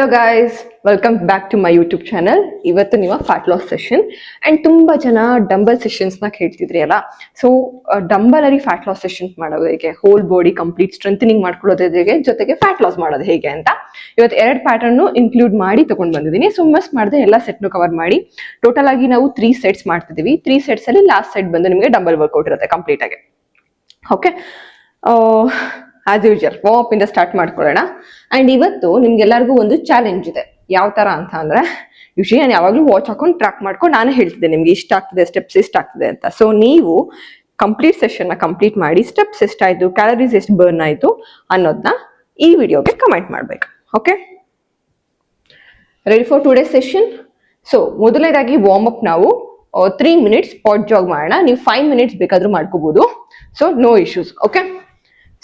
Hello guys, welcome back to my YouTube channel. ಇವತ್ತು ನಿಮ್ಮ fat loss session and ತುಂಬಾ ಜನ ಡಂಬಲ್ ಸೆಷನ್ಸ್ ನ ಕೇಳ್ತಿದ್ರಿ ಅಲ್ಲ. ಸೊ ಡಂಬಲ್ ಅಲ್ಲಿ ಫ್ಯಾಟ್ ಲಾಸ್ ಸೆಷನ್ಸ್ ಮಾಡೋದು ಹೇಗೆ, ಹೋಲ್ ಬಾಡಿ ಕಂಪ್ಲೀಟ್ ಸ್ಟ್ರೆಂಥನಿಂಗ್ ಮಾಡ್ಕೊಳ್ಳೋದು ಹೇಗೆ, ಜೊತೆಗೆ ಫ್ಯಾಟ್ ಲಾಸ್ ಮಾಡೋದು ಹೇಗೆ ಅಂತ ಇವತ್ತು 2 ಪ್ಯಾಟರ್ನ್ ಇನ್ಕ್ಲೂಡ್ ಮಾಡಿ ತಗೊಂಡ್ ಬಂದಿದ್ದೀನಿ. ಸೊ ಮಿಸ್ ಮಾಡದೆ ಎಲ್ಲ ಸೆಟ್ ನು ಕವರ್ ಮಾಡಿ ಟೋಟಲ್ ಆಗಿ ನಾವು 3 ಸೆಟ್ಸ್ ಮಾಡ್ತಿದೀವಿ. 3 ಸೆಟ್ಸ್ ಅಲ್ಲಿ ಲಾಸ್ಟ್ ಸೆಟ್ ಬಂದು ನಿಮಗೆ ಡಂಬಲ್ ವರ್ಕೌಟ್ ಇರುತ್ತೆ ಕಂಪ್ಲೀಟ್ ಆಗಿ. Okay, as usual warm up ಇಂದ ಸ್ಟಾರ್ಟ್ ಮಾಡ್ಕೊಳ್ಳೋಣ. ಅಂಡ್ ಇವತ್ತು ನಿಮ್ಗೆಲ್ಲರಿಗೂ ಒಂದು ಚಾಲೆಂಜ್ ಇದೆ. ಯಾವ ತರ ಅಂತ ಅಂದ್ರೆ, ಯೂಶಲಿ ನಾನು ಯಾವಾಗ್ಲೂ ವಾಚ್ ಹಾಕೊಂಡು ಟ್ರ್ಯಾಕ್ ಮಾಡ್ಕೊಂಡು ನಾನೇ ಹೇಳ್ತಿದ್ದೆ ನಿಮ್ಗೆ ಇಷ್ಟ ಆಗ್ತಿದೆ, ಸ್ಟೆಪ್ಸ್ ಇಷ್ಟ ಆಗ್ತಿದೆ ಅಂತ. ಸೊ ನೀವು ಕಂಪ್ಲೀಟ್ ಸೆಷನ್ ನ ಕಂಪ್ಲೀಟ್ ಮಾಡಿ ಸ್ಟೆಪ್ಸ್ ಎಷ್ಟಾಯ್ತು, ಕ್ಯಾಲರೀಸ್ ಎಷ್ಟು ಬರ್ನ್ ಆಯ್ತು ಅನ್ನೋದನ್ನ ಈ ವಿಡಿಯೋಗೆ ಕಮೆಂಟ್ ಮಾಡ್ಬೇಕು. Okay, ready for today session? So ಮೊದಲನೇದಾಗಿ ವಾರ್ಮ್ ಅಪ್ ನಾವು 3 ಮಿನಿಟ್ಸ್ ಸ್ಪಾಟ್ ಜಾಗ್ ಮಾಡೋಣ. ನೀವು 5 ಮಿನಿಟ್ಸ್ ಬೇಕಾದ್ರೂ ಮಾಡ್ಕೋಬಹುದು. So no issues. Okay,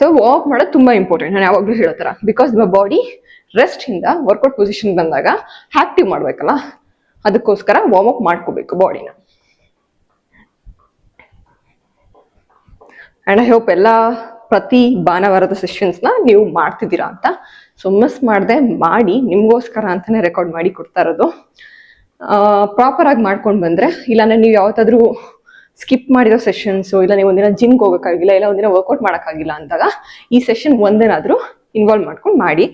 so walk ಮಾಡೋದು ತುಂಬಾ ಇಂಪಾರ್ಟೆಂಟ್. ನಾನು ಯಾವಾಗ್ಲೂ ಹೇಳೋ ತರ, ಬಿಕಾಸ್ ನಮ್ಮ ಬಾಡಿ ರೆಸ್ಟ್ ಇಂದ ವರ್ಕೌಟ್ ಪೊಸಿಷನ್ ಬಂದಾಗ ಆಕ್ಟಿವ್ ಮಾಡ್ಬೇಕಲ್ಲ, ಅದಕ್ಕೋಸ್ಕರ ವಾರ್ಮ್ ಅಪ್ ಮಾಡ್ಕೋಬೇಕು ಬಾಡಿನ. ಅಂಡ್ ಐ ಹೋಪ್ ಎಲ್ಲ ಪ್ರತಿ ಭಾನುವಾರದ ಸೆಷನ್ಸ್ ನ ನೀವು ಮಾಡ್ತಿದ್ದೀರಾ ಅಂತ. ಸೊ ಮಿಸ್ ಮಾಡದೆ ಮಾಡಿ, ನಿಮ್ಗೋಸ್ಕರ ಅಂತಾನೆ ರೆಕಾರ್ಡ್ ಮಾಡಿ ಕೊಡ್ತಾ ಇರೋದು. ಪ್ರಾಪರ್ ಆಗಿ ಮಾಡ್ಕೊಂಡು ಬಂದ್ರೆ, ಇಲ್ಲಾಂದ್ರೆ ನೀವು ಯಾವತ್ತಾದ್ರೂ ಸ್ಕಿಪ್ ಮಾಡಿರೋ ಸೆಷನ್ಸ್, ಇಲ್ಲ ನೀವು ಒಂದಿನ ಜಿಮ್ಗೆ ಹೋಗೋಕ್ಕಾಗಿಲ್ಲ, ಇಲ್ಲ ಒಂದಿನ ವರ್ಕೌಟ್ ಮಾಡೋಕ್ಕಾಗಿಲ್ಲ ಅಂದಾಗ ಈ ಸೆಷನ್ ಒಂದೇನಾದ್ರೂ ಇನ್ವಾಲ್ವ್ ಮಾಡ್ಕೊಂಡು ಮಾಡಿ.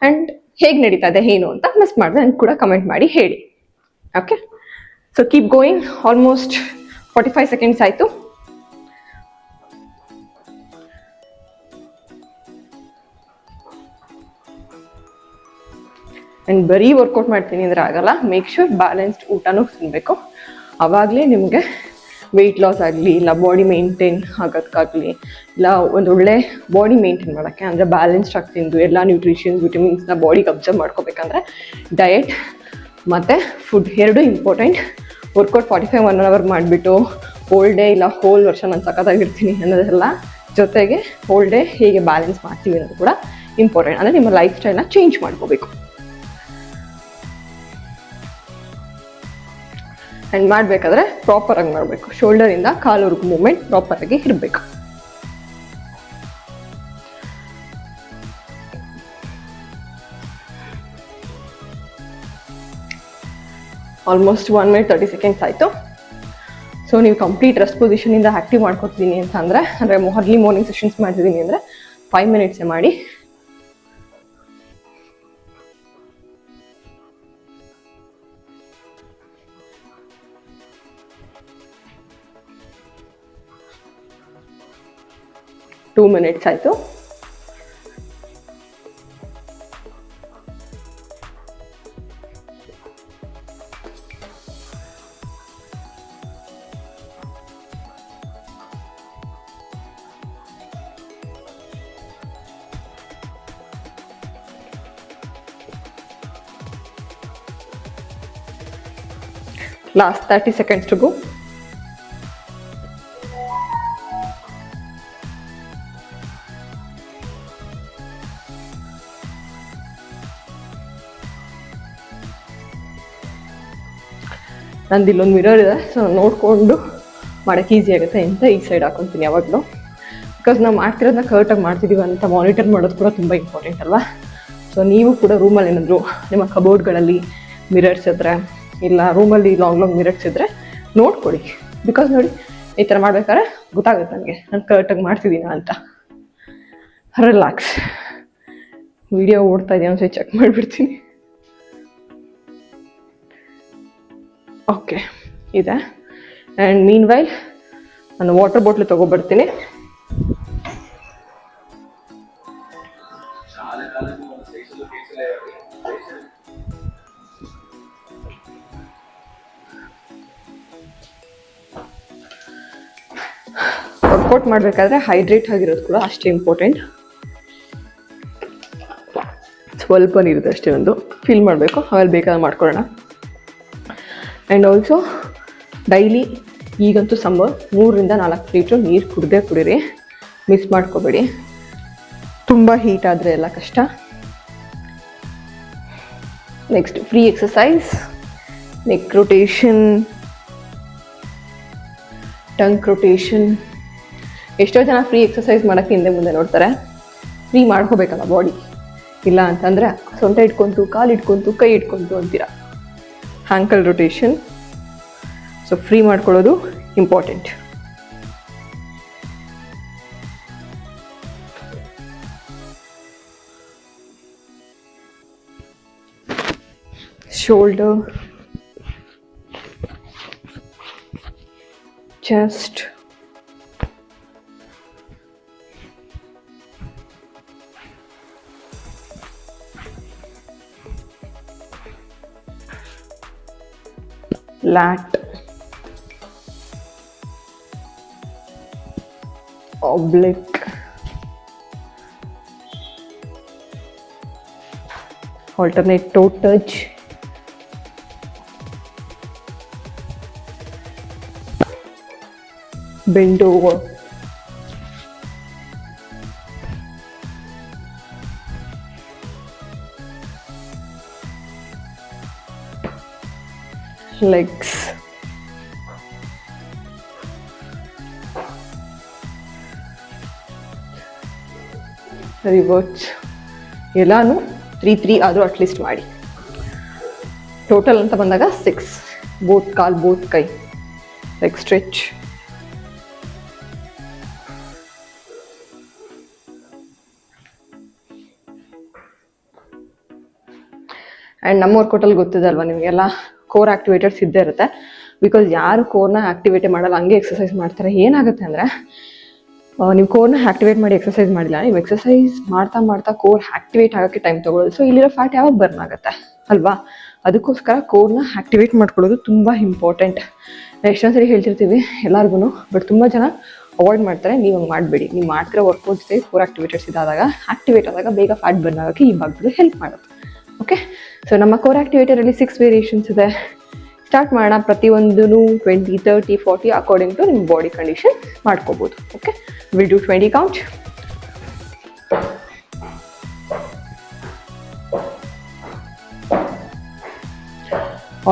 ಅಂಡ್ ಹೇಗೆ ನಡೀತಾ ಇದೆ ಏನು ಅಂತ ಮಿಸ್ ಮಾಡಿದ್ರೆ ನಂಗೆ ಕೂಡ ಕಮೆಂಟ್ ಮಾಡಿ ಹೇಳಿ. Okay, so keep going. Almost 45 seconds ಆಯ್ತು. ಅಂಡ್ ಬರೀ ವರ್ಕೌಟ್ ಮಾಡ್ತೀನಿ ಅಂದ್ರೆ ಆಗಲ್ಲ. ಮೇಕ್ ಶೂರ್ ಬ್ಯಾಲೆನ್ಸ್ಡ್ ಊಟನೂ ತಿನ್ಬೇಕು. ಅವಾಗಲೇ ನಿಮಗೆ ವೆಯ್ಟ್ ಲಾಸ್ ಆಗಲಿ, ಇಲ್ಲ ಬಾಡಿ ಮೇಂಟೈನ್ ಆಗೋದಕ್ಕಾಗಲಿ, ಇಲ್ಲ ಒಂದು ಒಳ್ಳೆ ಬಾಡಿ ಮೇಂಟೈನ್ ಮಾಡೋಕ್ಕೆ ಅಂದರೆ ಬ್ಯಾಲೆನ್ಸ್ಡ್ ಆಗಿ ತಿಂದು ಎಲ್ಲ ನ್ಯೂಟ್ರಿಷನ್ಸ್, ವಿಟಮಿನ್ಸ್ನ ಬಾಡಿಗೆ ಅಬ್ಸರ್ವ್ ಮಾಡ್ಕೋಬೇಕಂದ್ರೆ ಡಯಟ್ ಮತ್ತು ಫುಡ್ ಎರಡೂ ಇಂಪಾರ್ಟೆಂಟ್. ವರ್ಕೌಟ್ 45 1 ಅವರ್ ಮಾಡಿಬಿಟ್ಟು ಹೋಲ್ ಡೇ ಇಲ್ಲ ಹೋಲ್ ವರ್ಷ ನಾನು ಸಖತ್ತಾಗಿರ್ತೀನಿ ಅನ್ನೋದೆಲ್ಲ, ಜೊತೆಗೆ ಹೋಲ್ ಡೇ ಹೇಗೆ ಬ್ಯಾಲೆನ್ಸ್ ಮಾಡ್ತೀವಿ ಅನ್ನೋದು ಕೂಡ ಇಂಪಾರ್ಟೆಂಟ್. ಅಂದರೆ ನಿಮ್ಮ ಲೈಫ್ ಸ್ಟೈಲ್ನ ಚೇಂಜ್ ಮಾಡ್ಕೋಬೇಕು. ಆ್ಯಂಡ್ ಮಾಡಬೇಕಾದ್ರೆ ಪ್ರಾಪರ್ ಆಗಿ ಮಾಡಬೇಕು. ಶೋಲ್ಡರಿಂದ ಕಾಲುವರೆಗೂ ಮೂವ್ಮೆಂಟ್ ಪ್ರಾಪರ್ ಆಗಿ ಇರಬೇಕು. ಆಲ್ಮೋಸ್ಟ್ 1 minute 30 seconds ಆಯಿತು. ಸೊ ನೀವು ಕಂಪ್ಲೀಟ್ ರೆಸ್ಟ್ ಪೊಸಿಷನಿಂದ ಆ್ಯಕ್ಟಿವ್ ಮಾಡ್ಕೊತಿದ್ದೀನಿ ಅಂತ ಅಂದರೆ ಅರ್ಲಿ ಮಾರ್ನಿಂಗ್ ಸೆಷನ್ಸ್ ಮಾಡ್ತಿದ್ದೀನಿ ಅಂದರೆ 5 minutes ಮಾಡಿ. ಟೂ ಮಿನಿಟ್ಸ್ ಆಯಿತು. Last 30 seconds to go. ನಂದು ಇಲ್ಲೊಂದು ಮಿರರ್ ಇದೆ, ಸೊ ನೋಡಿಕೊಂಡು ಮಾಡೋಕ್ಕೆ ಈಸಿ ಆಗುತ್ತೆ ಅಂತ ಈ ಸೈಡ್ ಹಾಕೊತೀನಿ ಯಾವಾಗಲೂ. ಬಿಕಾಸ್ ನಾವು ಮಾಡ್ತಿರೋದನ್ನ ಕರೆಕ್ಟಾಗಿ ಮಾಡ್ತಿದ್ದೀವಿ ಅಂತ ಮಾನಿಟರ್ ಮಾಡೋದು ಕೂಡ ತುಂಬ ಇಂಪಾರ್ಟೆಂಟ್ ಅಲ್ವಾ. ಸೊ ನೀವು ಕೂಡ ರೂಮಲ್ಲಿ ಏನಾದರೂ ನಿಮ್ಮ ಕಬೋರ್ಡ್ಗಳಲ್ಲಿ ಮಿರರ್ಸ್ ಇದ್ದರೆ, ಇಲ್ಲ ರೂಮಲ್ಲಿ ಲಾಂಗ್ ಮಿರರ್ಸ್ ಇದ್ದರೆ ನೋಡ್ಕೊಡಿ. ಬಿಕಾಸ್ ನೋಡಿ, ಈ ಥರ ಮಾಡ್ಬೇಕಾದ್ರೆ ಗೊತ್ತಾಗುತ್ತೆ ನನಗೆ ನಾನು ಕರೆಕ್ಟಾಗಿ ಮಾಡ್ತಿದ್ದೀನ ಅಂತ. ರಿಲ್ಯಾಕ್ಸ್. ವಿಡಿಯೋ ಓಡ್ತಾ ಇದೆಯಾ ಒಂದು ಚೆಕ್ ಮಾಡಿಬಿಡ್ತೀನಿ. ಓಕೆ ಇದೆ. ಆ್ಯಂಡ್ ಮೀನ್ ವೈಲ್ ನಾನು ವಾಟರ್ ಬಾಟ್ಲ್ ತೊಗೊಬರ್ತೀನಿ. ವರ್ಕೌಟ್ ಮಾಡಬೇಕಾದ್ರೆ ಹೈಡ್ರೇಟ್ ಆಗಿರೋದು ಕೂಡ ಅಷ್ಟೇ ಇಂಪಾರ್ಟೆಂಟ್. ಸ್ವಲ್ಪ ನೀರಿದೆ ಅಷ್ಟೇ, ಒಂದು ಫಿಲ್ ಮಾಡಬೇಕು, ಆಮೇಲೆ ಬೇಕಾದ್ರೆ ಮಾಡ್ಕೊಳ್ಳೋಣ. ಆ್ಯಂಡ್ ಆಲ್ಸೋ ಡೈಲಿ, ಈಗಂತೂ ಸಮ್ಮರ್, 3 ರಿಂದ 4 ಲೀಟ್ರ್ ನೀರು ಕುಡಿರಿ. ಮಿಸ್ ಮಾಡ್ಕೋಬೇಡಿ. ತುಂಬ ಹೀಟ್ ಆದರೆ ಎಲ್ಲ ಕಷ್ಟ. Next free exercise, neck rotation, tongue rotation. ಎಷ್ಟೋ ಜನ ಫ್ರೀ ಎಕ್ಸಸೈಸ್ ಮಾಡೋಕ್ಕೆ ಹಿಂದೆ ಮುಂದೆ ನೋಡ್ತಾರೆ. ಫ್ರೀ ಮಾಡ್ಕೋಬೇಕಲ್ಲ ಬಾಡಿ. ಇಲ್ಲ ಅಂತಂದರೆ ಸೊಂಟ ಇಟ್ಕೊಂತು, ಕಾಲು ಇಟ್ಕೊಂತು, ಕೈ ಇಟ್ಕೊಂತು ಅಂತೀರ. Ankle rotation. ಸೊ ಫ್ರೀ ಮಾಡ್ಕೊಳ್ಳೋದು important. shoulder, chest, lat, oblique, alternate toe touch, bend over, legs, reverse. ಎಲ್ಲಾನು 3 ಆದರೂ ಅಟ್ಲೀಸ್ಟ್ ಮಾಡಿ. ಟೋಟಲ್ ಅಂತ ಬಂದಾಗ 6. ಬೋತ್ ಕಾಲ್, ಬೋತ್ ಕೈ. Leg stretch. ಆ್ಯಂಡ್ ನಮ್ಮ ವರ್ಕೌಟಲ್ಲಿ ಗೊತ್ತಿದೆ ಅಲ್ವಾ ನಿಮಗೆಲ್ಲ, ಕೋರ್ ಆಕ್ಟಿವೇಟರ್ಸ್ ಇದ್ದೇ ಇರುತ್ತೆ. ಬಿಕಾಸ್ ಯಾರು ಕೋರ್ನ ಆಕ್ಟಿವೇಟೇ ಮಾಡಲ್ಲ, ಹಂಗೆ ಎಕ್ಸಸೈಸ್ ಮಾಡ್ತಾರೆ. ಏನಾಗುತ್ತೆ ಅಂದರೆ, ನೀವು ಕೋರ್ನ ಆಕ್ಟಿವೇಟ್ ಮಾಡಿ ಎಕ್ಸಸೈಸ್ ಮಾಡಿಲ್ಲ, ನೀವು ಎಕ್ಸಸೈಸ್ ಮಾಡ್ತಾ ಮಾಡ್ತಾ ಕೋರ್ ಆಕ್ಟಿವೇಟ್ ಆಗೋಕ್ಕೆ ಟೈಮ್ ತೊಗೊಳ್ಳೋದು. ಸೊ ಇಲ್ಲಿರೋ ಫ್ಯಾಟ್ ಯಾವಾಗ ಬರ್ನ್ ಆಗುತ್ತೆ ಅಲ್ವಾ? ಅದಕ್ಕೋಸ್ಕರ ಕೋರ್ನ ಆಕ್ಟಿವೇಟ್ ಮಾಡ್ಕೊಳ್ಳೋದು ತುಂಬ ಇಂಪಾರ್ಟೆಂಟ್. ಎಷ್ಟೊಂದು ಸರಿ ಹೇಳ್ತಿರ್ತೀವಿ ಎಲ್ಲರಿಗೂ, ಬಟ್ ತುಂಬ ಜನ ಅವಾಯ್ಡ್ ಮಾಡ್ತಾರೆ. ನೀವು ಹಂಗೆ ಮಾಡಬೇಡಿ. ನೀವು ಮಾಡ್ತಿರೋ ವರ್ಕೌಟ್ ಜೊತೆ ಕೋರ್ ಆಕ್ಟಿವೇಟರ್ಸ್ ಆಕ್ಟಿವೇಟ್ ಆದಾಗ ಬೇಗ ಫ್ಯಾಟ್ ಬರ್ನ್ ಆಗೋಕ್ಕೆ ಈ ಭಾಗದಲ್ಲಿ ಹೆಲ್ಪ್ ಮಾಡುತ್ತೆ. ಓಕೆ, ಸೊ ನಮ್ಮ ಕೋರ್ ಆಕ್ಟಿವೇಟರಲ್ಲಿ 6 ವೇರಿಯೇಷನ್ಸ್ ಇದೆ. ಸ್ಟಾರ್ಟ್ ಮಾಡೋಣ. ಪ್ರತಿಯೊಂದೂ 20, 30, 40 ಅಕಾರ್ಡಿಂಗ್ ಟು ನಿಮ್ಮ ಬಾಡಿ ಕಂಡೀಷನ್ ಮಾಡ್ಕೋಬೋದು. Okay, will do 20 count.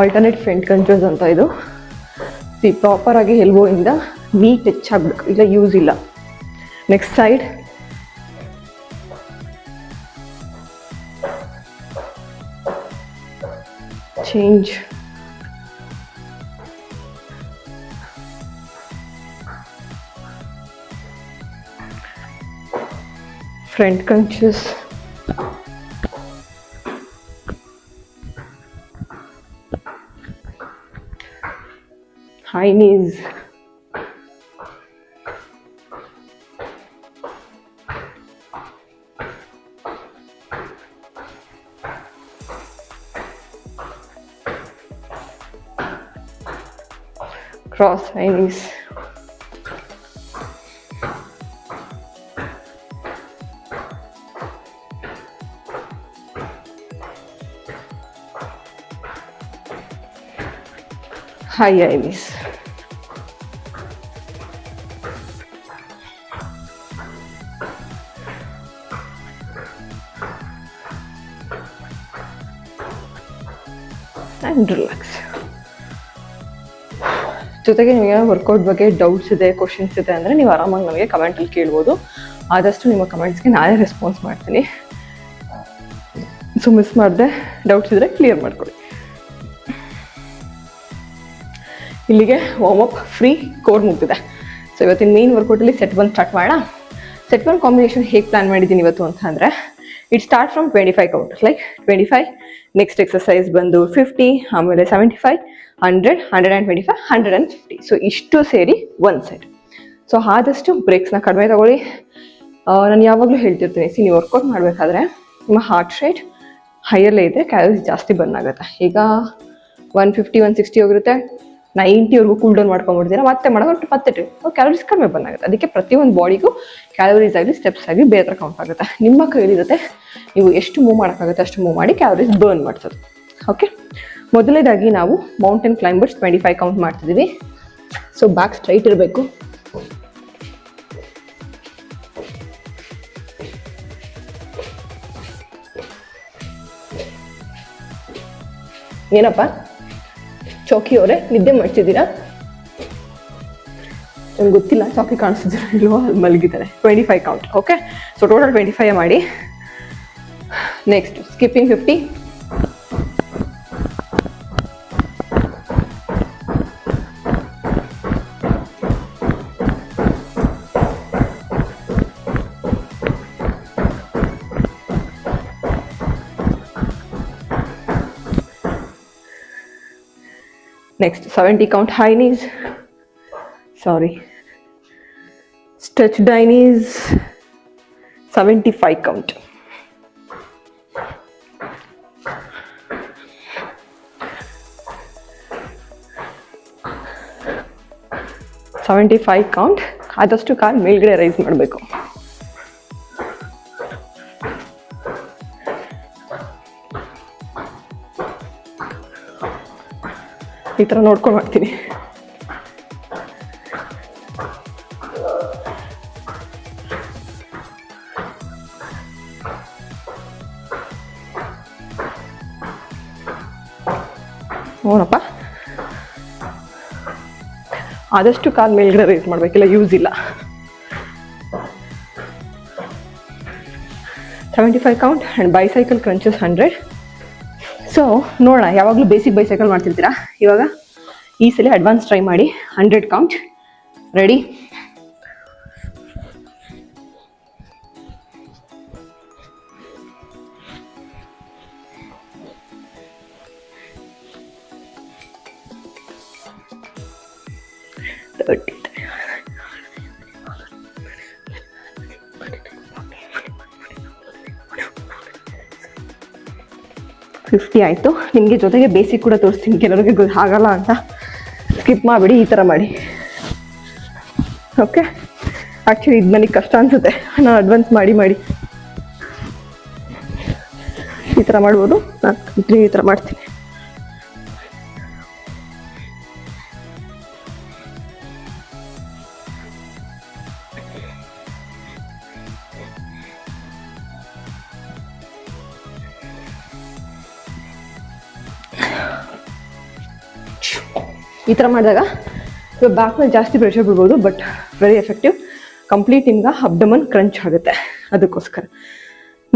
Alternate front controls ಅಂತ ಇದು. ಪ್ರಾಪರ್ ಆಗಿ ಎಲ್ಬೋ ಇಂದ ನೀ ಟಚ್ ಆಗಬೇಕು, ಇಲ್ಲ ಯೂಸ್ ಇಲ್ಲ. Next side. change, front crunches, high knees, cross high knees, high knees. And relax. ಜೊತೆಗೆ ನಿಮಗೆ ವರ್ಕೌಟ್ ಬಗ್ಗೆ ಡೌಟ್ಸ್ ಇದೆ, ಕ್ವಶನ್ಸ್ ಇದೆ ಅಂದರೆ ನೀವು ಆರಾಮಾಗಿ ನನಗೆ ಕಮೆಂಟಲ್ಲಿ ಕೇಳ್ಬೋದು. ಆದಷ್ಟು ನಿಮ್ಮ ಕಮೆಂಟ್ಸ್ಗೆ ನಾನೇ ರೆಸ್ಪಾನ್ಸ್ ಮಾಡ್ತೀನಿ. ಸೊ ಮಿಸ್ ಮಾಡಿದೆ, ಡೌಟ್ಸ್ ಇದ್ದರೆ ಕ್ಲಿಯರ್ ಮಾಡ್ಕೊಳ್ಳಿ. ಇಲ್ಲಿಗೆ ವಾರ್ಮಪ್ ಫ್ರೀ ಕೋರ್ ಮುಗ್ದಿದೆ. ಸೊ ಇವತ್ತಿನ ಮೇನ್ ವರ್ಕೌಟಲ್ಲಿ ಸೆಟ್ 1 ಸ್ಟಾರ್ಟ್ ಮಾಡೋಣ. ಸೆಟ್ 1 ಕಾಂಬಿನೇಷನ್ ಹೇಗೆ ಪ್ಲಾನ್ ಮಾಡಿದ್ದೀನಿ ಇವತ್ತು ಅಂತ ಅಂದರೆ, it start from 25 count. Like 25, next exercise ಬಂದು 50, ಆಮೇಲೆ 75, 100, 125, 150. ಸೊ ಇಷ್ಟು ಸೇರಿ 1 ಸೆಟ್. ಸೊ ಆದಷ್ಟು ಬ್ರೇಕ್ಸ್ನ ಕಡಿಮೆ ತಗೊಳ್ಳಿ. ನಾನು ಯಾವಾಗಲೂ ಹೇಳ್ತಿರ್ತೀನಿ, ನೀವು ವರ್ಕೌಟ್ ಮಾಡಬೇಕಾದ್ರೆ ನಿಮ್ಮ ಹಾರ್ಟ್ ರೇಟ್ ಹೈಯಲ್ಲೇ ಇದ್ದರೆ ಕ್ಯಾಲರೀಸ್ ಜಾಸ್ತಿ ಬರ್ನ್ ಆಗುತ್ತೆ. ಈಗ 150, 160 ಹೋಗಿರುತ್ತೆ, 90ವರೆಗೂ ಕೂಲ್ ಡೌನ್ ಮಾಡ್ಕೊಂಡ್ಬಿಡ್ತೀರಾ, ಮತ್ತೆ ಮಾಡೋದು ಮತ್ತೆ ಕ್ಯಾಲರೀಸ್ ಕಡಿಮೆ ಬರ್ನ್ ಆಗುತ್ತೆ. ಅದಕ್ಕೆ ಪ್ರತಿಯೊಂದು ಬಾಡಿಗೂ ಕ್ಯಾಲರೀಸ್ ಆಗಲಿ ಸ್ಟೆಪ್ಸ್ ಆಗಲಿ ಬೇರೆ ಕೌಂಟ್ ಆಗುತ್ತೆ. ನಿಮ್ಮ ಕೈಲಿರುತ್ತೆ, ನೀವು ಎಷ್ಟು ಮೂವ್ ಮಾಡೋಕ್ಕಾಗುತ್ತೆ ಅಷ್ಟು ಮೂವ್ ಮಾಡಿ ಕ್ಯಾಲರೀಸ್ ಬರ್ನ್ ಮಾಡ್ಸೋದು. ಓಕೆ, ಮೊದಲನೇದಾಗಿ ನಾವು ಮೌಂಟೇನ್ ಕ್ಲೈಂಬರ್ಸ್ 25 ಕೌಂಟ್ ಮಾಡ್ತಿದ್ದೀವಿ. ಸೊ ಬ್ಯಾಕ್ ಸ್ಟ್ರೈಟ್ ಇರಬೇಕು. ಏನಪ್ಪ ಚೌಕಿ ಅವರೇ ನಿದ್ದೆ ಮಾಡ್ತಿದ್ದೀರಾ? ನಂಗೆ ಗೊತ್ತಿಲ್ಲ, ಚೌಕಿ ಕಾಣಿಸ್ತಿದ್ದೀರ ಇಲ್ವೋ, ಅಲ್ಲಿ ಮಲಗಿದ್ದಾರೆ. 25 ಕೌಂಟ್. ಓಕೆ, ಸೊ ಟೋಟಲ್ 25 ಮಾಡಿ. Next skipping 50. Next 70 count high knees, stretched high knees, 75 count. $75 count. ಆದಷ್ಟು ಕಾಲು ಮೇಲ್ಗಡೆ ರೈಸ್ ಮಾಡಬೇಕು. ಈ ಥರ ನೋಡ್ಕೊಂಡು ಮಾಡ್ತೀನಿ. ನೋಡಪ್ಪ, ಆದಷ್ಟು ಕಾಲು ಮೇಲ್ಗಡೆ ರೈಸ್ ಮಾಡಬೇಕಿಲ್ಲ, ಯೂಸ್ ಇಲ್ಲ. 75 count and bicycle crunches 100. So ನೋಡೋಣ, ಯಾವಾಗಲೂ ಬೇಸಿಕ್ ಬೈಸೈಕಲ್ ಮಾಡ್ತಿರ್ತೀರಾ, ಇವಾಗ ಈ ಸಲ ಅಡ್ವಾನ್ಸ್ ಟ್ರೈ ಮಾಡಿ. 100 ಕೌಂಟ್. ರೆಡಿ? $50 ಆಯಿತು. ನಿಮಗೆ ಜೊತೆಗೆ ಬೇಸಿಕ್ ಕೂಡ ತೋರಿಸ್ತೀನಿ, ಕೆಲವರಿಗೆ ಆಗಲ್ಲ ಅಂತ ಸ್ಕಿಪ್ ಮಾಡಿಬಿಡಿ, ಈ ಥರ ಮಾಡಿ. ಓಕೆ, ಆ್ಯಕ್ಚುಲಿ ಇದು ನನಗೆ ಕಷ್ಟ ಅನಿಸುತ್ತೆ, ನಾನು ಅಡ್ವಾನ್ಸ್ ಮಾಡಿ ಈ ಥರ ಮಾಡ್ಬೋದು. ನಾನು ಈ ಥರ ಮಾಡ್ತೀನಿ. ಈ ಥರ ಮಾಡಿದಾಗ ಇವಾಗ ಬ್ಯಾಕ್ ಮೇಲೆ ಜಾಸ್ತಿ ಪ್ರೆಷರ್ ಬಿಡ್ಬೋದು, ಬಟ್ ವೆರಿ ಎಫೆಕ್ಟಿವ್. ಕಂಪ್ಲೀಟ್ ನಿಮ್ಗೆ ಅಬ್ಡಮನ್ ಕ್ರಂಚ್ ಆಗುತ್ತೆ, ಅದಕ್ಕೋಸ್ಕರ.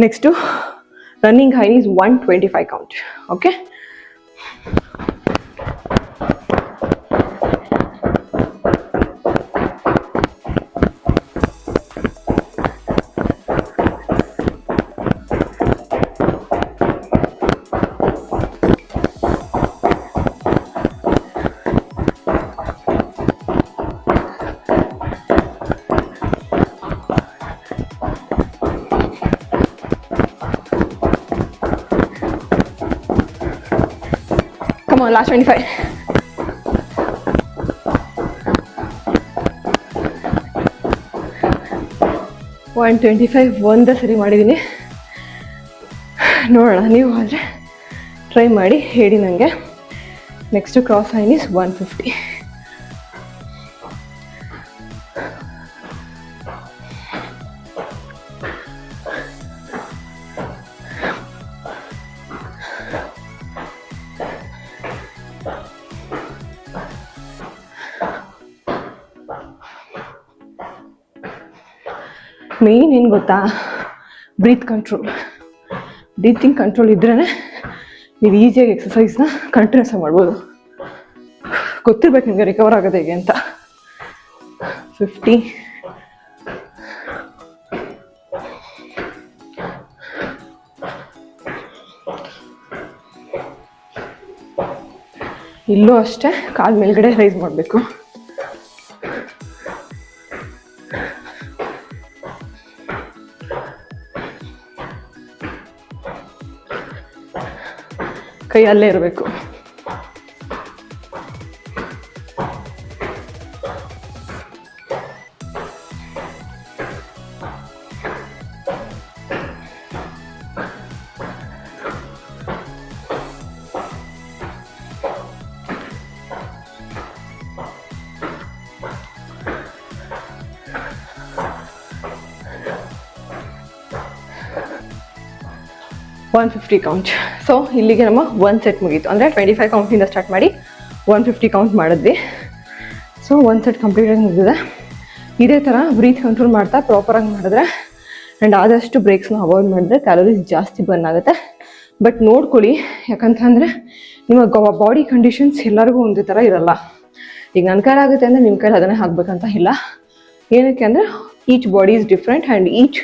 Next running high is 125 count. Okay, come on, last 25. ಒಂದೇ ಸರಿ ಮಾಡಿದ್ದೀನಿ. ನೋಡೋಣ, ನೀವು ಆದರೆ ಟ್ರೈ ಮಾಡಿ ಹೇಳಿ ನನಗೆ. Next cross line is 150. Main ಏನು ಗೊತ್ತಾ, ಬ್ರೀತಿಂಗ್ ಕಂಟ್ರೋಲ್ ಇದ್ರೇ ನೀವು ಈಸಿಯಾಗಿ ಎಕ್ಸಸೈಸ್ನ ಕಂಟಿನ್ಯೂಸ್ ಮಾಡ್ಬೋದು. ಗೊತ್ತಿರ್ಬೇಕು ನಿಮಗೆ ರಿಕವರ್ ಆಗೋದು ಹೇಗೆ ಅಂತ. 50. ಇಲ್ಲೂ ಅಷ್ಟೇ, ಕಾಲು ಮೇಲ್ಗಡೆ ರೈಸ್ ಮಾಡಬೇಕು. ಕೈ ಅಲ್ಲೇ ಇರಬೇಕು. $150 ಕೌಂಟ್. ಸೊ ಇಲ್ಲಿಗೆ ನಮ್ಮ 1 ಸೆಟ್ ಮುಗೀತು. ಅಂದರೆ 25 ಕೌಂಟಿಂದ ಸ್ಟಾರ್ಟ್ ಮಾಡಿ 150 ಕೌಂಟ್ ಮಾಡಿದ್ವಿ. ಸೊ 1 ಸೆಟ್ ಕಂಪ್ಲೀಟಾಗಿ ಮುಗಿದಿದೆ. ಇದೇ ಥರ ಬ್ರೀತ್ ಕಂಟ್ರೋಲ್ ಮಾಡ್ತಾ ಪ್ರಾಪರಾಗಿ ಮಾಡಿದ್ರೆ ಆ್ಯಂಡ್ ಆದಷ್ಟು ಬ್ರೇಕ್ಸ್ನ ಅವಾಯ್ಡ್ ಮಾಡಿದ್ರೆ ಕ್ಯಾಲೋರೀಸ್ ಜಾಸ್ತಿ ಬರ್ನ್ ಆಗುತ್ತೆ. ಬಟ್ ನೋಡ್ಕೊಳ್ಳಿ, ಯಾಕಂತಂದರೆ ನಿಮ್ಮ ಬಾಡಿ ಕಂಡೀಷನ್ಸ್ ಎಲ್ಲರಿಗೂ ಒಂದೇ ಥರ ಇರಲ್ಲ. ಈಗ ನನ್ನ ಕೈಲಿ ಆಗುತ್ತೆ ಅಂದರೆ ನಿಮ್ಮ ಕೈಲಿ ಅದನ್ನೇ ಹಾಕ್ಬೇಕಂತ ಇಲ್ಲ. ಏನಕ್ಕೆ ಅಂದರೆ each body is different and each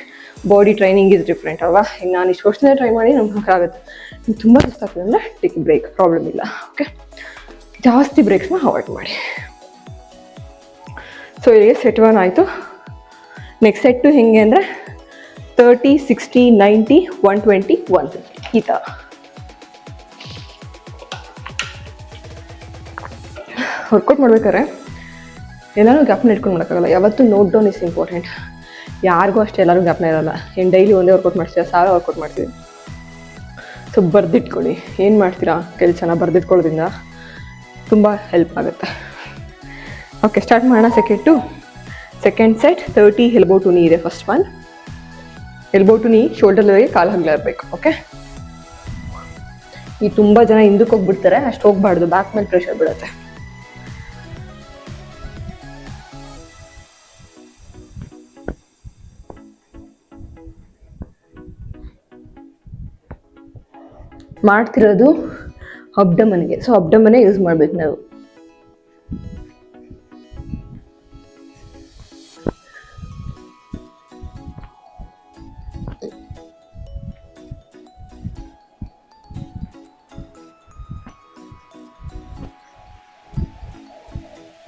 body training is different ಅಲ್ವಾ. ಈಗ ನಾನು ಇಷ್ಟು ವರ್ಷದಿಂದ ಟ್ರೈ ಮಾಡಿ ನಮ್ಗೆ ಆಗುತ್ತೆ. ನಿಮ್ಗೆ ತುಂಬ ಸುಸ್ತಾಗ್ತದೆ ಅಂದರೆ ಟೇಕ್ ಬ್ರೇಕ್, ಪ್ರಾಬ್ಲಮ್ ಇಲ್ಲ. ಓಕೆ, ಜಾಸ್ತಿ ಬ್ರೇಕ್ಸ್ನ ಅವಾಯ್ಡ್ ಮಾಡಿ. ಸೊ ಇಲ್ಲಿಗೆ ಸೆಟ್ 1 ಆಯಿತು. ನೆಕ್ಸ್ಟ್ ಸೆಟ್ಟು ಹೆಂಗೆ ಅಂದರೆ 30, 60, 90, 120, 150 ಈ ಥರ. ವರ್ಕೌಟ್ ಮಾಡ್ಬೇಕಾದ್ರೆ ಎಲ್ಲರೂ ಗ್ಯಾಪ್ನ ಇಟ್ಕೊಂಡು ಮಾಡೋಕ್ಕಾಗಲ್ಲ. ಯಾವತ್ತೂ ನೋಟ್ ಡೌನ್ ಇಸ್ ಇಂಪಾರ್ಟೆಂಟ್. ಯಾರಿಗೂ ಅಷ್ಟೇ ಎಲ್ಲರೂ ಗ್ಯಾಪ್ನ ಇರೋಲ್ಲ. ಏನು ಡೈಲಿ ಒಂದೇ ವರ್ಕೌಟ್ ಮಾಡ್ತೀರಾ, 1000 ವರ್ಕೌಟ್ ಮಾಡ್ತೀವಿ. ಸೊ ಬರೆದಿಟ್ಕೊಳ್ಳಿ, ಏನು ಮಾಡ್ತೀರಾ ಕೆಲಸನ ಬರೆದಿಟ್ಕೊಳ್ಳೋದ್ರಿಂದ ತುಂಬ ಹೆಲ್ಪ್ ಆಗುತ್ತೆ. ಓಕೆ, ಸ್ಟಾರ್ಟ್ ಮಾಡೋಣ. ಸೆಕೆಂಡ್ ಸೆಟ್ 30 ಎಲ್ಬೋ ಟು ನೀ ಇದೆ. ಫಸ್ಟ್ ಒನ್ ಎಲ್ಬೋ ಟು ನೀ, ಶೋಲ್ಡರ್ ಲೆವೆಲ್ಗೆ ಕಾಲು ಹಗ್ಲ ಇರಬೇಕು. ಓಕೆ, ಈ ತುಂಬ ಜನ ಹಿಂದಕ್ಕೆ ಹೋಗ್ಬಿಡ್ತಾರೆ, ಅಷ್ಟು ಹೋಗ್ಬಾರ್ದು, ಬ್ಯಾಕ್ ಮೇಲೆ ಪ್ರೆಷರ್ ಬೀಳುತ್ತೆ. ಮಾಡ್ತಿರೋದು ಅಬ್ಡಮನ್ಗೆ, ಸೊ ಅಬ್ಡಮನ್ನೇ ಯೂಸ್ ಮಾಡ್ಬೇಕು ನಾವು.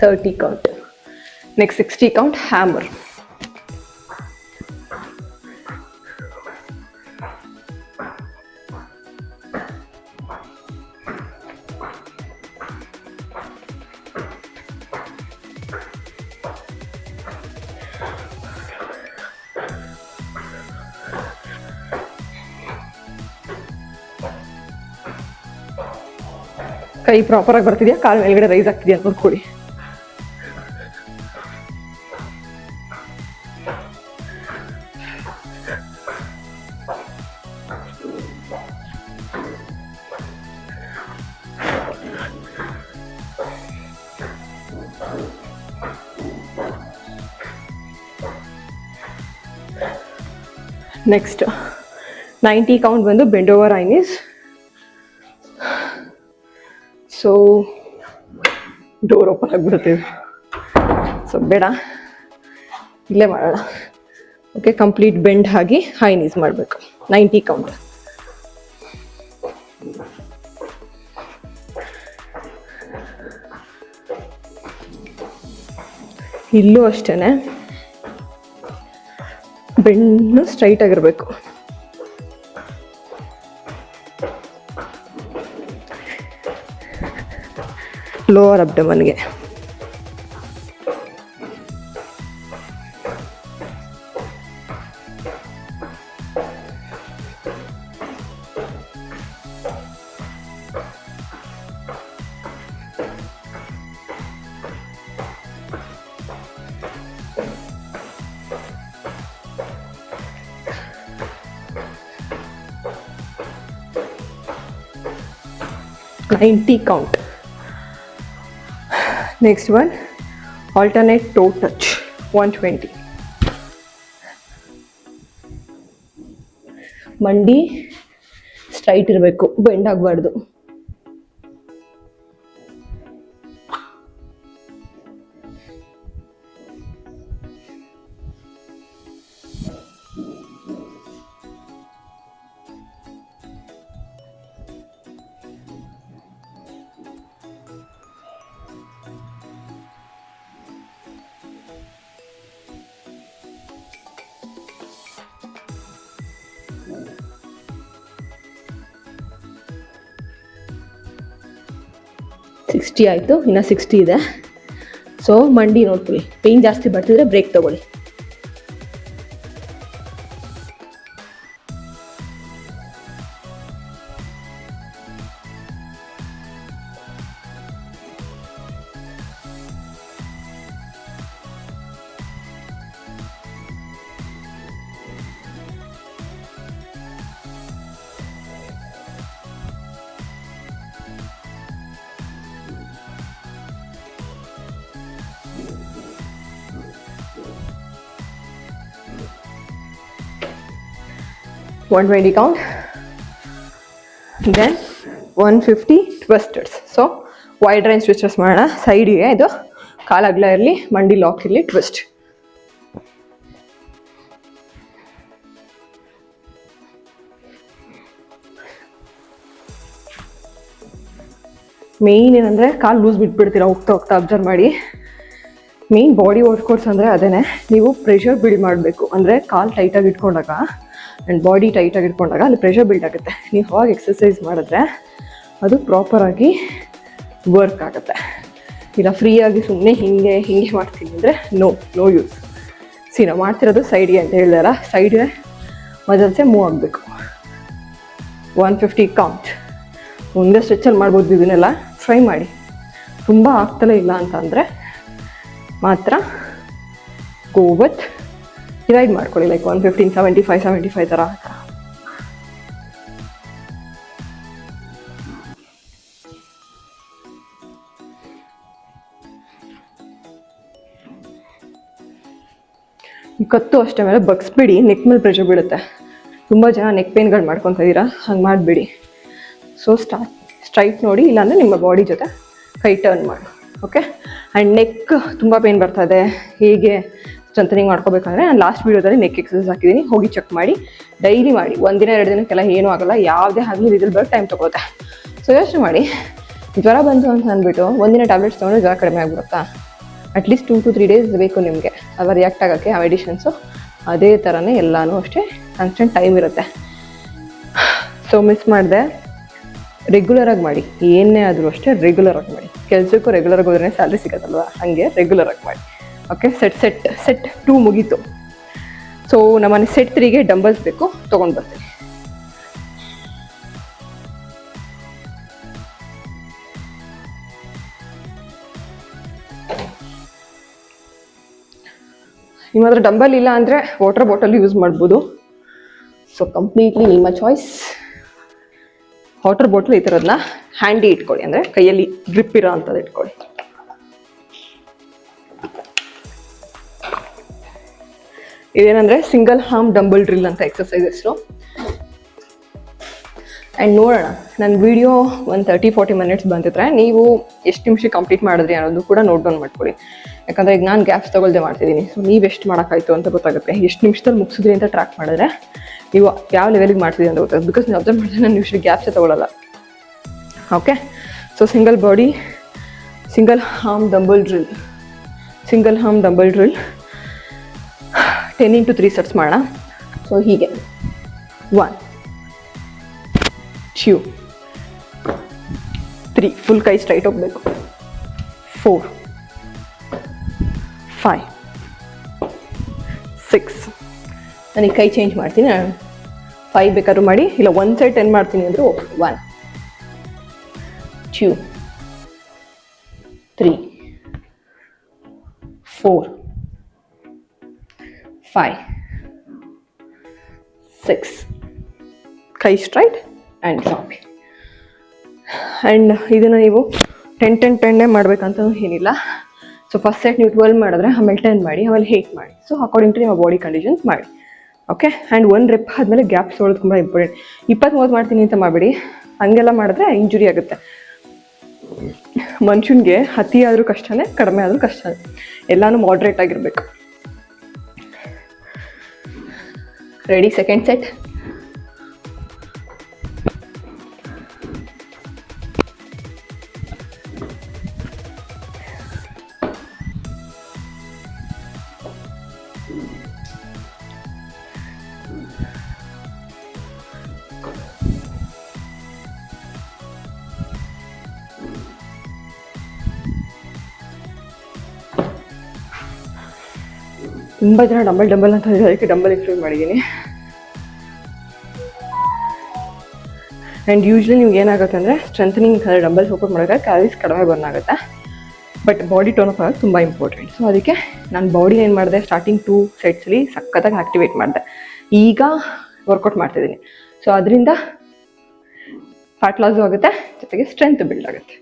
$30 count. Next 60 count hammer. ಕೈ ಪ್ರಾಪರಾಗಿ ಬರ್ತಿದ್ಯಾ, ಕಾಲು ಮೇಲ್ಗಡೆ ರೈಸ್ ಆಗ್ತಿದ್ಯಾ ನೋಡ್ಕೊಳ್ಳಿ. ನೆಕ್ಸ್ಟ್ 90 ಕೌಂಟ್ ಬಂದು bend over I knees. So door open ಆಗಿಬಿಡ್ತೀವಿ, ಸೊ ಬೇಡ, ಇಲ್ಲೇ ಮಾಡೋಣ. ಓಕೆ, ಕಂಪ್ಲೀಟ್ ಬೆಂಡ್ ಆಗಿ ಹೈ ನೀಸ್ ಮಾಡಬೇಕು. 90 ಕೌಂಟ್. ಇಲ್ಲೂ ಅಷ್ಟೇ ಬೆನ್ನು ಸ್ಟ್ರೈಟ್ ಆಗಿರಬೇಕು. ಲೋವರ್ ಅಬ್ಡಮನ್ಗೆ. $90 count. Next one, alternate toe touch, 120. ಮಂಡಿ ಸ್ಟ್ರೈಟ್ ಇರಬೇಕು, ಬೆಂಡ್ ಆಗಬಾರ್ದು. $60 ಆಯಿತು, ಇನ್ನು 60 ಇದೆ. ಸೊ ಮಂಡಿ ನೋಡ್ಕೊಳ್ಳಿ, ಪೇಯ್ನ್ ಜಾಸ್ತಿ ಬರ್ತಿದ್ರೆ ಬ್ರೇಕ್ ತಗೊಳ್ಳಿ. 120 count. Then 150 twisters. So wide range twisters ಮಾಡೋಣ. ಸೈಡಿಗೆ ಇದು ಕಾಲು ಅಗಲ ಇರಲಿ, ಮಂಡಿ ಲಾಕ್ ಇರಲಿ, ಟ್ವಿಸ್ಟ್. ಮೇಯ್ನ್ ಏನಂದರೆ ಕಾಲು ಲೂಸ್ ಬಿಟ್ಬಿಡ್ತೀರಾ ಹೋಗ್ತಾ ಹೋಗ್ತಾ, ಅಬ್ಸರ್ವ್ ಮಾಡಿ. ಮೇಯ್ನ್ ಬಾಡಿ ವರ್ಕೌಟ್ಸ್ ಅಂದರೆ ಅದೇ, ನೀವು ಪ್ರೆಷರ್ ಬಿಲ್ಡ್ ಮಾಡಬೇಕು. ಅಂದರೆ ಕಾಲು ಟೈಟಾಗಿ ಇಟ್ಕೊಂಡಾಗ ಆ್ಯಂಡ್ ಬಾಡಿ ಟೈಟಾಗಿ ಇಟ್ಕೊಂಡಾಗ ಅಲ್ಲಿ ಪ್ರೆಷರ್ ಬಿಲ್ಡ್ ಆಗುತ್ತೆ. ನೀವು ಅವಾಗ ಎಕ್ಸಸೈಸ್ ಮಾಡಿದ್ರೆ ಅದು ಪ್ರಾಪರಾಗಿ ವರ್ಕ್ ಆಗುತ್ತೆ. ಇಲ್ಲ ಫ್ರೀಯಾಗಿ ಸುಮ್ಮನೆ ಹಿಂಗೆ ಮಾಡ್ತೀನಿ ಅಂದರೆ ನೋ ಯೂಸ್. ನಾವು ಮಾಡ್ತಿರೋದು ಸೈಡ್ಗೆ ಅಂತ ಹೇಳಿದಾರ, ಸೈಡ್ಗೆ ಮಜಲ್ಸೆ ಮೂವ್ ಆಗಬೇಕು. 150 ಕೌಂಟ್. ಮುಂದೆ ಸ್ಟ್ರೆಚಲ್ಲಿ ಮಾಡ್ಬೋದು. ಇದನ್ನೆಲ್ಲ ಟ್ರೈ ಮಾಡಿ. ತುಂಬ ಆಗ್ತಲೇ ಇಲ್ಲ ಅಂತಂದರೆ ಮಾತ್ರ ಗೋ ವಿತ್ ಡಿವೈಡ್ ಮಾಡ್ಕೊಳ್ಳಿ. ಲೈಕ್ 115, 75 ಥರ. ಕತ್ತು ಅಷ್ಟೇ ಮೇಲೆ ಬಗ್ಸ್ಬಿಡಿ, ನೆಕ್ ಮೇಲೆ ಪ್ರೆಷರ್ ಬೀಳುತ್ತೆ. ತುಂಬ ಜನ ನೆಕ್ ಪೇನ್ಗಳು ಮಾಡ್ಕೊತಾ ಇದ್ದೀರಾ, ಹಂಗೆ ಮಾಡಿಬಿಡಿ. ಸೊ ಸ್ಟ್ರೈಟ್ ನೋಡಿ, ಇಲ್ಲಾಂದರೆ ನಿಮ್ಮ ಬಾಡಿ ಜೊತೆ ಕೈ ಟರ್ನ್ ಮಾಡಿ. ಓಕೆ. ಆ್ಯಂಡ್ ನೆಕ್ ತುಂಬ ಪೇನ್ ಬರ್ತಾ ಇದೆ, ಹೇಗೆ ಸ್ಟ್ರೆಂಥನಿಂಗ್ ಮಾಡ್ಕೋಬೇಕಂದ್ರೆ ನಾನು ಲಾಸ್ಟ್ ವೀಡಿಯೋದಲ್ಲಿ ನೆಕ್ ಎಕ್ಸಸೈಸ್ ಹಾಕಿದ್ದೀನಿ, ಹೋಗಿ ಚೆಕ್ ಮಾಡಿ. ಡೈಲಿ ಮಾಡಿ. 1 ದಿನ 2 ದಿನಕ್ಕೆಲ್ಲ ಏನೂ ಆಗೋಲ್ಲ. ಯಾವುದೇ ಆಗಲಿ ರಿಸಲ್ಟ್ ಬರೋಕ್ಕೆ ಟೈಮ್ ತೊಗೊಳುತ್ತೆ. ಸೊ ಯೋಚನೆ ಮಾಡಿ, ಜ್ವರ ಬಂತು ಅಂತ ಅಂದ್ಬಿಟ್ಟು ಒಂದಿನ ಟ್ಯಾಬ್ಲೆಟ್ಸ್ ತೊಗೊಂಡ್ರೆ ಜ್ವರ ಕಡಿಮೆ ಆಗಿಬಿಡುತ್ತಾ? ಅಟ್ಲೀಸ್ಟ್ 2 to 3 ಡೇಸ್ ಬೇಕು ನಿಮಗೆ ಅಲ್ಲ ರಿಯಾಕ್ಟ್ ಆಗೋಕ್ಕೆ ಆ ಮೆಡಿಷನ್ಸು. ಅದೇ ಥರನೇ ಎಲ್ಲನೂ ಅಷ್ಟೇ, ಕಾನ್ಸ್ಟೆಂಟ್ ಟೈಮ್ ಇರುತ್ತೆ. ಸೊ ಮಿಸ್ ಮಾಡಿದೆ, ರೆಗ್ಯುಲರಾಗಿ ಮಾಡಿ. ಏನೇ ಆದರೂ ಅಷ್ಟೇ ರೆಗ್ಯುಲರಾಗಿ ಮಾಡಿ. ಕೆಲಸಕ್ಕೂ ರೆಗ್ಯುಲರಾಗಿ ಹೋದ್ರೆ ಸ್ಯಾಲ್ರಿ ಸಿಗೋದಲ್ವ, ಹಾಗೆ ರೆಗ್ಯುಲರಾಗಿ ಮಾಡಿ. ಓಕೆ. ಸೆಟ್ 2 ಮುಗೀತು. ಸೊ ನಮ್ಮನೆ ಸೆಟ್ 3ಗೆ ಡಂಬಲ್ಸ್ ಬೇಕು, ತೊಗೊಂಡು ಬರ್ತೀನಿ. ನಿಮ್ಮ ಹತ್ರ ಡಂಬಲ್ ಇಲ್ಲ ಅಂದರೆ ವಾಟರ್ ಬಾಟಲ್ ಯೂಸ್ ಮಾಡ್ಬೋದು. ಸೊ ಕಂಪ್ಲೀಟ್ಲಿ ನಿಮ್ಮ ಚಾಯ್ಸ್. ವಾಟರ್ ಬಾಟಲ್ ಈ ಥರದನ್ನ ಹ್ಯಾಂಡಿ ಇಟ್ಕೊಳ್ಳಿ, ಅಂದರೆ ಕೈಯಲ್ಲಿ ಗ್ರಿಪ್ ಇರೋ ಅಂಥದ್ದು ಇಟ್ಕೊಳ್ಳಿ. ಇದೇನಂದರೆ ಸಿಂಗಲ್ ಆರ್ಮ್ ಡಂಬಲ್ ಡ್ರಿಲ್ ಅಂತ ಎಕ್ಸಸೈಸ್ ಹೆಸರು. ಆ್ಯಂಡ್ ನೋಡೋಣ, ನನ್ನ ವಿಡಿಯೋ 30-40 ಮಿನಿಟ್ಸ್ ಬಂದಿದ್ರೆ ನೀವು ಎಷ್ಟು ನಿಮಿಷ ಕಂಪ್ಲೀಟ್ ಮಾಡಿದ್ರಿ ಅನ್ನೋದು ಕೂಡ ನೋಟ್ ಡೌನ್ ಮಾಡ್ಕೊಳ್ಳಿ. ಯಾಕಂದರೆ ಈಗ ನಾನು ಗ್ಯಾಪ್ಸ್ ತೊಗೊಳ್ದೆ ಮಾಡ್ತಿದ್ದೀನಿ. ಸೊ ನೀವು ಎಷ್ಟು ಮಾಡೋಕ್ಕಾಯ್ತು ಅಂತ ಗೊತ್ತಾಗುತ್ತೆ. ಎಷ್ಟು ನಿಮಿಷದಲ್ಲಿ ಮುಗಿಸಿದ್ರಿ ಅಂತ ಟ್ರ್ಯಾಕ್ ಮಾಡಿದ್ರೆ ನೀವು ಯಾವ ಲೆವೆಲಿಗೆ ಮಾಡ್ತಿದ್ದೀವಿ ಅಂತ ಗೊತ್ತಾಗುತ್ತೆ. ಬಿಕಾಸ್ ನೀವು ಅಬ್ಸರ್ವ್ ಮಾಡಿದ್ರೆ ನಾನು ಯೂಶ್ವಲಿ ಗ್ಯಾಪ್ಸೇ ತೊಗೊಳ್ಳಲ್ಲ. Okay. So single arm dumbbell drill 10 into 3 sets ಮಾಡೋಣ. ಸೊ ಹೀಗೆ 1 2 3 ಫುಲ್ ಕೈ ಸ್ಟ್ರೈಟ್ ಹೋಗಬೇಕು. 4 5 6 ನನಗೆ ಕೈ ಚೇಂಜ್ ಮಾಡ್ತೀನಿ. ನಾನು 5 ಬೇಕಾದ್ರೂ ಮಾಡಿ, ಇಲ್ಲ 1 ಸೈಡ್ 10 ಮಾಡ್ತೀನಿ ಅಂದರೂ 1 2 3 4 5 6 ಕೈ ಸ್ಟ್ರೈಟ್ ಆ್ಯಂಡ್ ಡ್ರಾಪ್. ಆ್ಯಂಡ್ ಇದನ್ನು ನೀವು 10 ಮಾಡಬೇಕಂತ ಏನಿಲ್ಲ. ಸೊ ಫಸ್ಟ್ ಸೆಟ್ ನೀವು 12 ಮಾಡಿದ್ರೆ ಆಮೇಲೆ 10 ಮಾಡಿ, ಆಮೇಲೆ 8 ಮಾಡಿ. ಸೊ ಅಕಾರ್ಡಿಂಗ್ ಟು ನಿಮ್ಮ ಬಾಡಿ ಕಂಡೀಷನ್ಸ್ ಮಾಡಿ. ಓಕೆ. ಆ್ಯಂಡ್ 1 ರೆಪ್ ಆದಮೇಲೆ ಗ್ಯಾಪ್ಸ್ ತೊಗೊಳ್ಳೋದು ತುಂಬ ಇಂಪಾರ್ಟೆಂಟ್. 20-30 ಮಾಡ್ತೀನಿ ಅಂತ ಮಾಡಬೇಡಿ, ಹಂಗೆಲ್ಲ ಮಾಡಿದ್ರೆ ಇಂಜುರಿ ಆಗುತ್ತೆ. ಮನುಷ್ಯನಿಗೆ ಅತಿ ಆದರೂ ಕಷ್ಟನೇ, ಕಡಿಮೆ ಆದರೂ ಕಷ್ಟನೇ. ಎಲ್ಲನೂ ಮಾಡ್ರೇಟ್ ಆಗಿರಬೇಕು. ರೆಡಿ? Second set. ತುಂಬ ಜನ ಡಂಬಲ್ ಅಂತ ಅದಕ್ಕೆ ಡಂಬಲ್ ಎಕ್ಸ್ಪ್ಲೇನ್ ಮಾಡಿದ್ದೀನಿ. ಆ್ಯಂಡ್ ಯೂಶ್ವಲಿ ನಿಮ್ಗೆ ಏನಾಗುತ್ತೆ ಅಂದರೆ ಸ್ಟ್ರೆಂಥನಿಂಗ್ ಡಂಬಲ್ ಸಪೋರ್ಟ್ ಮಾಡೋಕ್ಕೆ ಕ್ಯಾಲರೀಸ್ ಕಡಿಮೆ ಬರ್ನ್ ಆಗುತ್ತೆ. ಬಟ್ ಬಾಡಿ ಟೋನ್ ಅಪ್ ಆಗೋದು ತುಂಬ ಇಂಪಾರ್ಟೆಂಟ್. ಸೊ ಅದಕ್ಕೆ ನಾನು ಬಾಡಿ ಏನು ಮಾಡಿದೆ, ಸ್ಟಾರ್ಟಿಂಗ್ 2 ಸೆಟ್ಸಲ್ಲಿ ಸಖತ್ತಾಗಿ ಆ್ಯಕ್ಟಿವೇಟ್ ಮಾಡಿದೆ. ಈಗ ವರ್ಕೌಟ್ ಮಾಡ್ತಿದ್ದೀನಿ. ಸೊ ಅದರಿಂದ ಫ್ಯಾಟ್ ಲಾಸು ಆಗುತ್ತೆ, ಜೊತೆಗೆ ಸ್ಟ್ರೆಂತ್ ಬಿಲ್ಡ್ ಆಗುತ್ತೆ.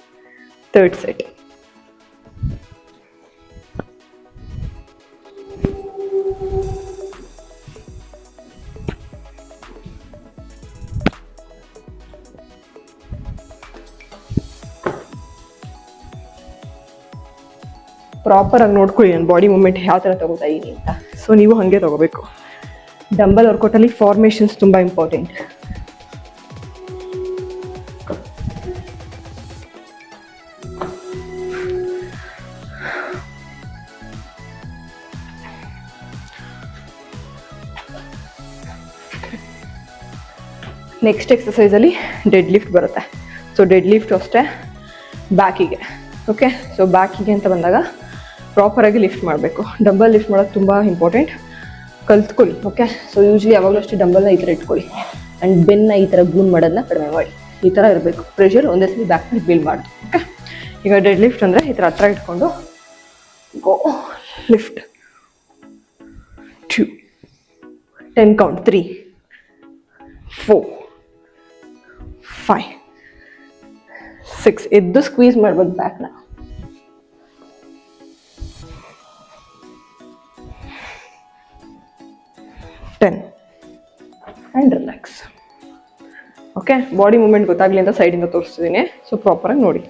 Third set. ಪ್ರಾಪರಾಗಿ ನೋಡ್ಕೊಳ್ಳಿ ನನ್ನ ಬಾಡಿ ಮೂಮೆಂಟ್ ಯಾವ ಥರ ತೊಗೋತಾ ಇದ್ದೀನಿ ಅಂತ. ಸೊ ನೀವು ಹಾಗೆ ತೊಗೋಬೇಕು. ಡಂಬಲ್ ವರ್ಕೌಟಲ್ಲಿ ಫಾರ್ಮೇಷನ್ಸ್ ತುಂಬ ಇಂಪಾರ್ಟೆಂಟ್. ನೆಕ್ಸ್ಟ್ ಎಕ್ಸಸೈಸಲ್ಲಿ ಡೆಡ್ ಲಿಫ್ಟ್ ಬರುತ್ತೆ. ಸೊ ಡೆಡ್ ಲಿಫ್ಟ್ ಅಷ್ಟೇ ಬ್ಯಾಕಿಗೆ. ಓಕೆ, ಸೊ ಬ್ಯಾಕಿಗೆ ಅಂತ ಬಂದಾಗ ಪ್ರಾಪರಾಗಿ ಲಿಫ್ಟ್ ಮಾಡಬೇಕು. ಡಂಬಲ್ ಲಿಫ್ಟ್ ಮಾಡೋದು ತುಂಬ ಇಂಪಾರ್ಟೆಂಟ್, ಕಲ್ತ್ಕೊಳ್ಳಿ. ಓಕೆ, ಸೊ ಯೂಶ್ವಲಿ ಯಾವಾಗಲೂ ಅಷ್ಟೇ ಡಂಬಲ್ನ ಈ ಥರ ಇಟ್ಕೊಳ್ಳಿ ಆ್ಯಂಡ್ ಬೆನ್ನ ಈ ಥರ ಗೂನ್ ಮಾಡೋದನ್ನ ಕಡಿಮೆ ಮಾಡಿ. ಈ ಥರ ಇರಬೇಕು ಪ್ರೆಷರ್ ಒಂದೇ ಸಲ ಬ್ಯಾಕ್ ಸೈಡ್ ಬಿಲ್ ಮಾಡೋದು. ಓಕೆ, ಈಗ ಡೆಡ್ ಲಿಫ್ಟ್ ಅಂದರೆ ಈ ಥರ ಹತ್ರ ಇಟ್ಕೊಂಡು ಗೋ ಲಿಫ್ಟ್ 2 10 ಕೌಂಟ್ 3 4 5 6 ಎದ್ದು ಸ್ಕ್ವೀಸ್ ಮಾಡ್ಬೋದು ಬ್ಯಾಕ್ನ. 10 and relax. Okay, body movement ಗೊತ್ತಾಗಲಿ ಅಂತ ಸೈಡಿಂದ ತೋರಿಸ್ತಿದ್ದೀನಿ. ಸೊ ಪ್ರಾಪರಾಗಿ ನೋಡಿ.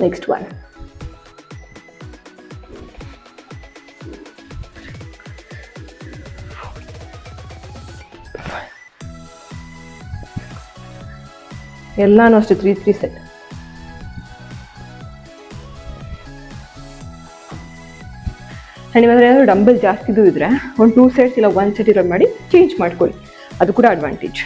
Next one. ಎಲ್ಲಾನು ಅಷ್ಟೇ 3 ಸೆಟ್. ನಿಮ್ಮಲ್ಲಿ ಏನಾದರೂ ಡಂಬಲ್ ಜಾಸ್ತಿದು ಇದ್ರೆ ಒಂದು 2 ಸೆಟ್ಸ್ ಇಲ್ಲ 1 ಸೆಟ್ ಇರೋದು ಮಾಡಿ ಚೇಂಜ್ ಮಾಡ್ಕೊಳ್ಳಿ. ಅದು ಕೂಡ ಅಡ್ವಾಂಟೇಜ್.